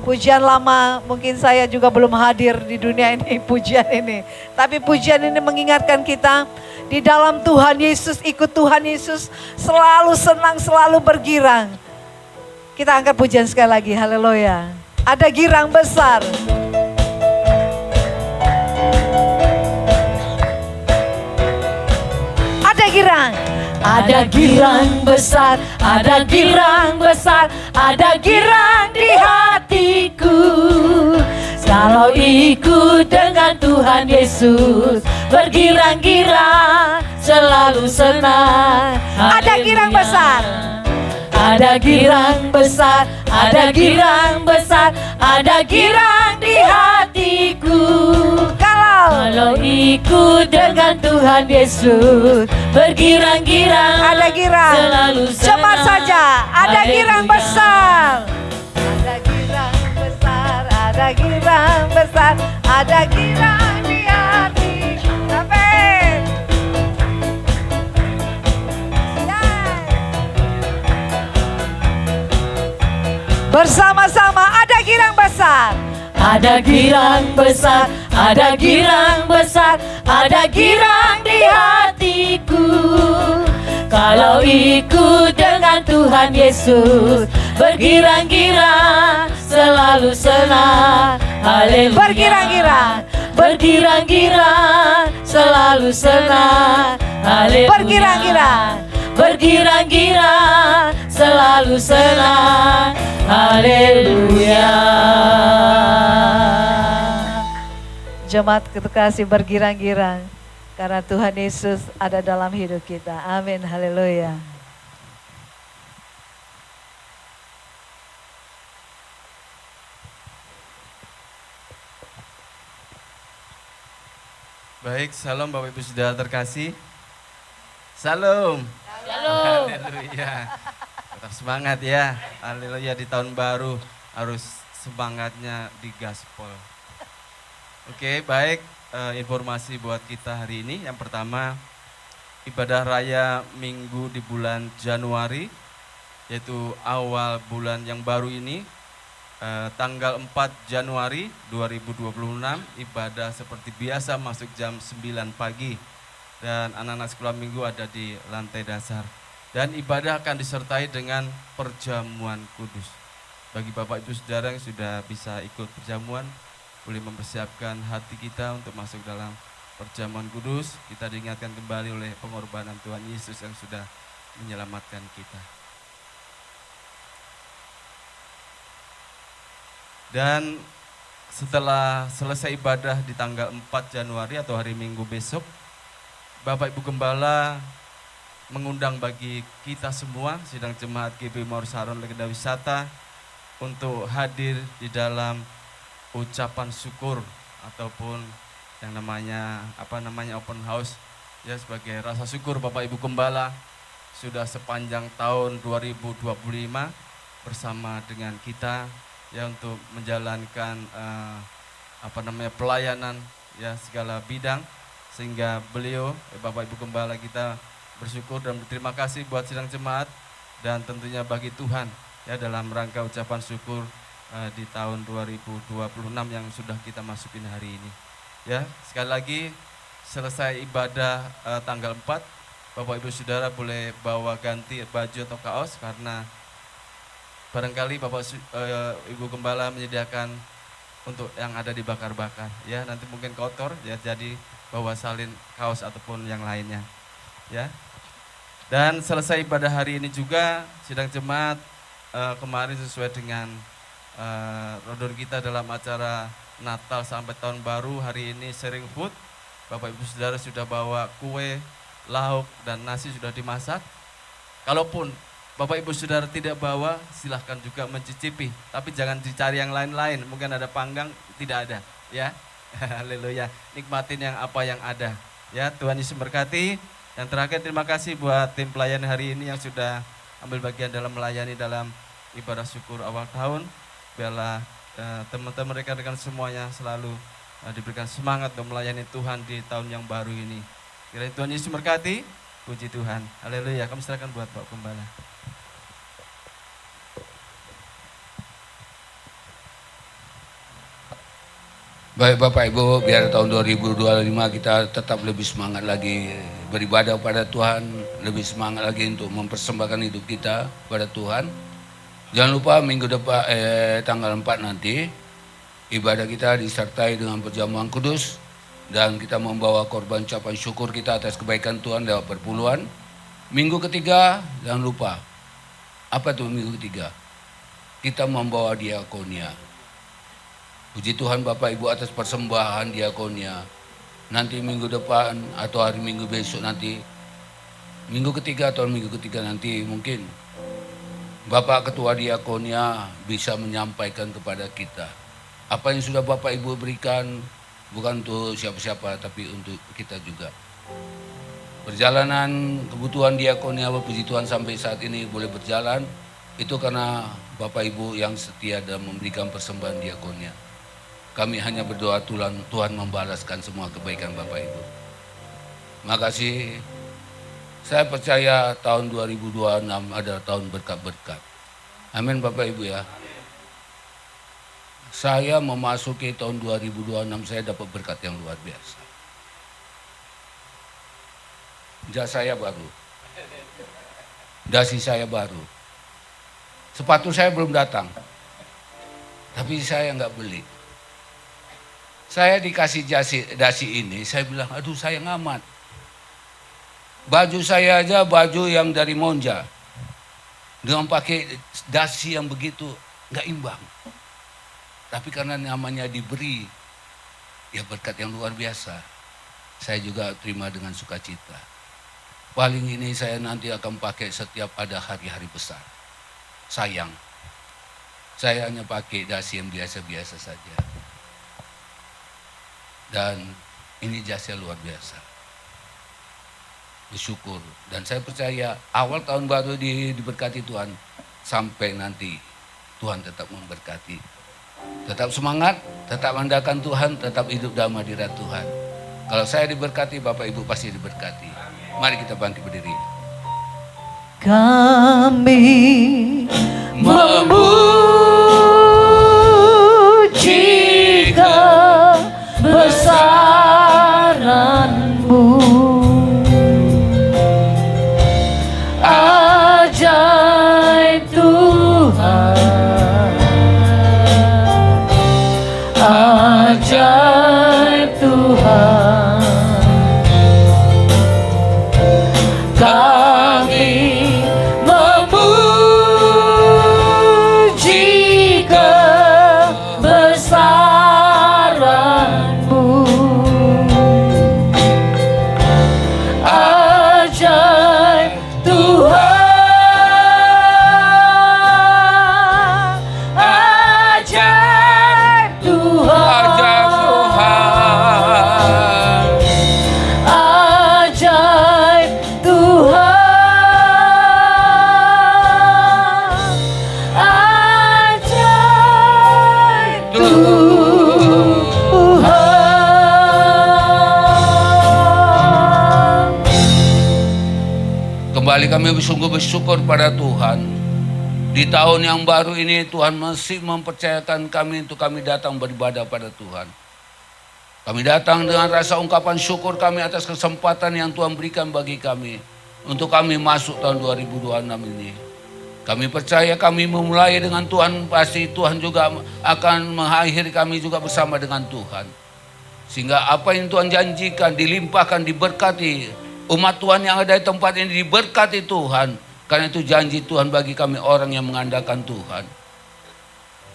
Pujian lama, mungkin saya juga belum hadir di dunia ini, pujian ini. Tapi pujian ini mengingatkan kita, di dalam Tuhan Yesus, ikut Tuhan Yesus, selalu senang, selalu bergirang. Kita angkat pujian sekali lagi, haleluya. Ada girang besar. Ada girang. Ada girang besar, ada girang besar, ada girang di hatiku. Kalau ikut dengan Tuhan Yesus, bergirang-girang, selalu senang. Ada girang besar. Ada girang besar, ada girang besar, ada girang di hatiku. Kalau ikut dengan Tuhan Yesus, bergirang-girang, Ada girang. selalu senang. Cepat saja, ada girang Haleluya. besar. Ada girang besar, ada girang besar, ada girang di hati. Amin. Bersama-sama ada girang besar. Ada girang besar, ada girang besar, ada girang di hatiku. Kalau ikut dengan Tuhan Yesus, bergirang-girang, selalu senang. Haleluya. Bergirang-girang. Bergirang-girang, selalu senang. Haleluya. Bergirang-girang. Bergirang-girang, selalu senang. Haleluya. Jemaat terkasih, bergirang-girang karena Tuhan Yesus ada dalam hidup kita. Amin, haleluya. Baik, salam Bapak Ibu Saudara terkasih. Salam. Shalom. Haleluya. Tetap semangat ya. Haleluya, di tahun baru harus semangatnya di gaspol. Oke, baik, informasi buat kita hari ini. Yang pertama, ibadah raya Minggu di bulan Januari, yaitu awal bulan yang baru ini, tanggal 4 Januari 2026, ibadah seperti biasa masuk jam 9 pagi. Dan anak-anak sekolah minggu ada di lantai dasar. Dan ibadah akan disertai dengan perjamuan kudus. Bagi Bapak Ibu Saudara yang sudah bisa ikut perjamuan, boleh mempersiapkan hati kita untuk masuk dalam perjamuan kudus. Kita diingatkan kembali oleh pengorbanan Tuhan Yesus yang sudah menyelamatkan kita. Dan setelah selesai ibadah di tanggal 4 Januari atau hari Minggu besok, Bapak Ibu Gembala mengundang bagi kita semua, sidang jemaat GB Maur Saron Legenda Wisata, untuk hadir di dalam ucapan syukur ataupun yang namanya open house ya, sebagai rasa syukur Bapak Ibu Gembala sudah sepanjang tahun 2025 bersama dengan kita ya untuk menjalankan pelayanan ya segala bidang, sehingga beliau Bapak Ibu Gembala kita bersyukur dan berterima kasih buat sidang jemaat dan tentunya bagi Tuhan ya dalam rangka ucapan syukur di tahun 2026 yang sudah kita masukin hari ini. Ya, sekali lagi selesai ibadah tanggal 4, Bapak Ibu Saudara boleh bawa ganti baju atau kaos, karena barangkali Bapak Ibu Gembala menyediakan untuk yang ada dibakar-bakar. Ya, nanti mungkin kotor ya, jadi bawa salin kaos ataupun yang lainnya. Ya. Dan selesai ibadah hari ini juga sidang jemaat kemarin sesuai dengan rodon kita dalam acara Natal sampai Tahun Baru. Hari ini sharing food. Bapak Ibu Saudara sudah bawa kue, lauk dan nasi sudah dimasak. Kalaupun Bapak Ibu Saudara tidak bawa, silahkan juga mencicipi. Tapi jangan dicari yang lain-lain. Mungkin ada panggang, tidak ada. Ya, haleluya. Nikmatin yang apa yang ada. Ya, Tuhan Yesus berkati. Yang terakhir, terima kasih buat tim pelayan hari ini yang sudah ambil bagian dalam melayani dalam ibadah syukur awal tahun. Biarlah teman-teman rekan-rekan semuanya selalu diberikan semangat untuk melayani Tuhan di tahun yang baru ini. Kiranya Tuhan Yesus berkati. Puji Tuhan. Haleluya. Kami serahkan buat Pak Gembala. Baik Bapak Ibu, biar tahun 2025 kita tetap lebih semangat lagi beribadah pada Tuhan, lebih semangat lagi untuk mempersembahkan hidup kita pada Tuhan. Jangan lupa minggu depan tanggal 4 nanti ibadah kita disertai dengan perjamuan kudus dan kita membawa korban ucapan syukur kita atas kebaikan Tuhan lewat perpuluhan. Minggu ketiga jangan lupa. Apa tuh minggu ketiga? Kita membawa diakonia. Puji Tuhan Bapak Ibu atas persembahan diakonia. Nanti minggu depan atau hari Minggu besok nanti, minggu ketiga atau minggu ketiga nanti mungkin Bapak Ketua Diakonia bisa menyampaikan kepada kita apa yang sudah Bapak Ibu berikan, bukan untuk siapa-siapa tapi untuk kita juga. Perjalanan kebutuhan diakonia puji Tuhan sampai saat ini boleh berjalan itu karena Bapak Ibu yang setia dan memberikan persembahan diakonia. Kami hanya berdoa Tuhan membalaskan semua kebaikan Bapak Ibu. Makasih. Saya percaya tahun 2026 adalah tahun berkat-berkat. Amin Bapak Ibu ya. Saya memasuki tahun 2026 saya dapat berkat yang luar biasa. Jas saya baru. Dasi saya baru. Sepatu saya belum datang. Tapi saya nggak beli. Saya dikasih dasi ini, saya bilang, aduh sayang amat. Baju saya aja baju yang dari Monja. Dengan pakai dasi yang begitu, nggak imbang. Tapi karena namanya diberi, ya berkat yang luar biasa. Saya juga terima dengan sukacita. Paling ini saya nanti akan pakai setiap ada hari-hari besar. Sayang, saya hanya pakai dasi yang biasa-biasa saja. Dan ini jasa luar biasa. Bersyukur. Dan saya percaya awal tahun baru diberkati Tuhan. Sampai nanti Tuhan tetap memberkati. Tetap semangat, tetap andalkan Tuhan, tetap hidup dalam hadirat Tuhan. Kalau saya diberkati, Bapak Ibu pasti diberkati. Mari kita bangkit berdiri. Kami memuji kebesaran-Mu, ajaib Tuhan, ajaib Tuhan. Kami memuji kebesaran-Mu, ajaib Tuhan, ajaib Tuhan, ajaib Tuhan, ajaib Tuhan. Kembali kami bersungguh bersyukur pada Tuhan. Di tahun yang baru ini Tuhan masih mempercayakan kami untuk kami datang beribadah pada Tuhan. Kami datang dengan rasa ungkapan syukur kami atas kesempatan yang Tuhan berikan bagi kami. Untuk kami masuk tahun 2026 ini. Kami percaya kami memulai dengan Tuhan, pasti Tuhan juga akan mengakhiri kami juga bersama dengan Tuhan. Sehingga apa yang Tuhan janjikan dilimpahkan, diberkati. Umat Tuhan yang ada di tempat ini diberkati Tuhan. Karena itu janji Tuhan bagi kami orang yang mengandalkan Tuhan.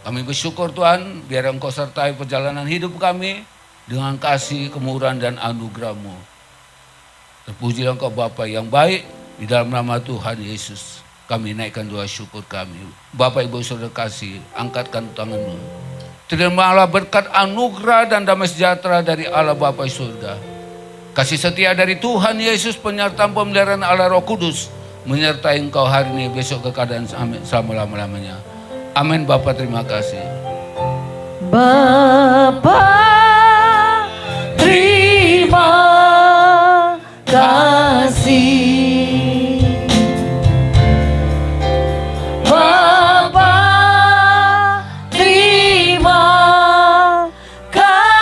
Kami bersyukur Tuhan, biar Engkau sertai perjalanan hidup kami dengan kasih, kemurahan dan anugerah-Mu. Terpujilah Engkau Bapa yang baik, di dalam nama Tuhan Yesus. Kami naikkan doa syukur kami. Bapak Ibu Saudara kasih, angkatkan tanganmu. Terimalah berkat anugerah dan damai sejahtera dari Allah Bapa di surga. Kasih setia dari Tuhan Yesus, penyertaan pemeliharaan Allah Roh Kudus, menyertai engkau hari ini, besok ke keadaan selama-lamanya. Amin. Bapa terima kasih. Bapa terima kasih.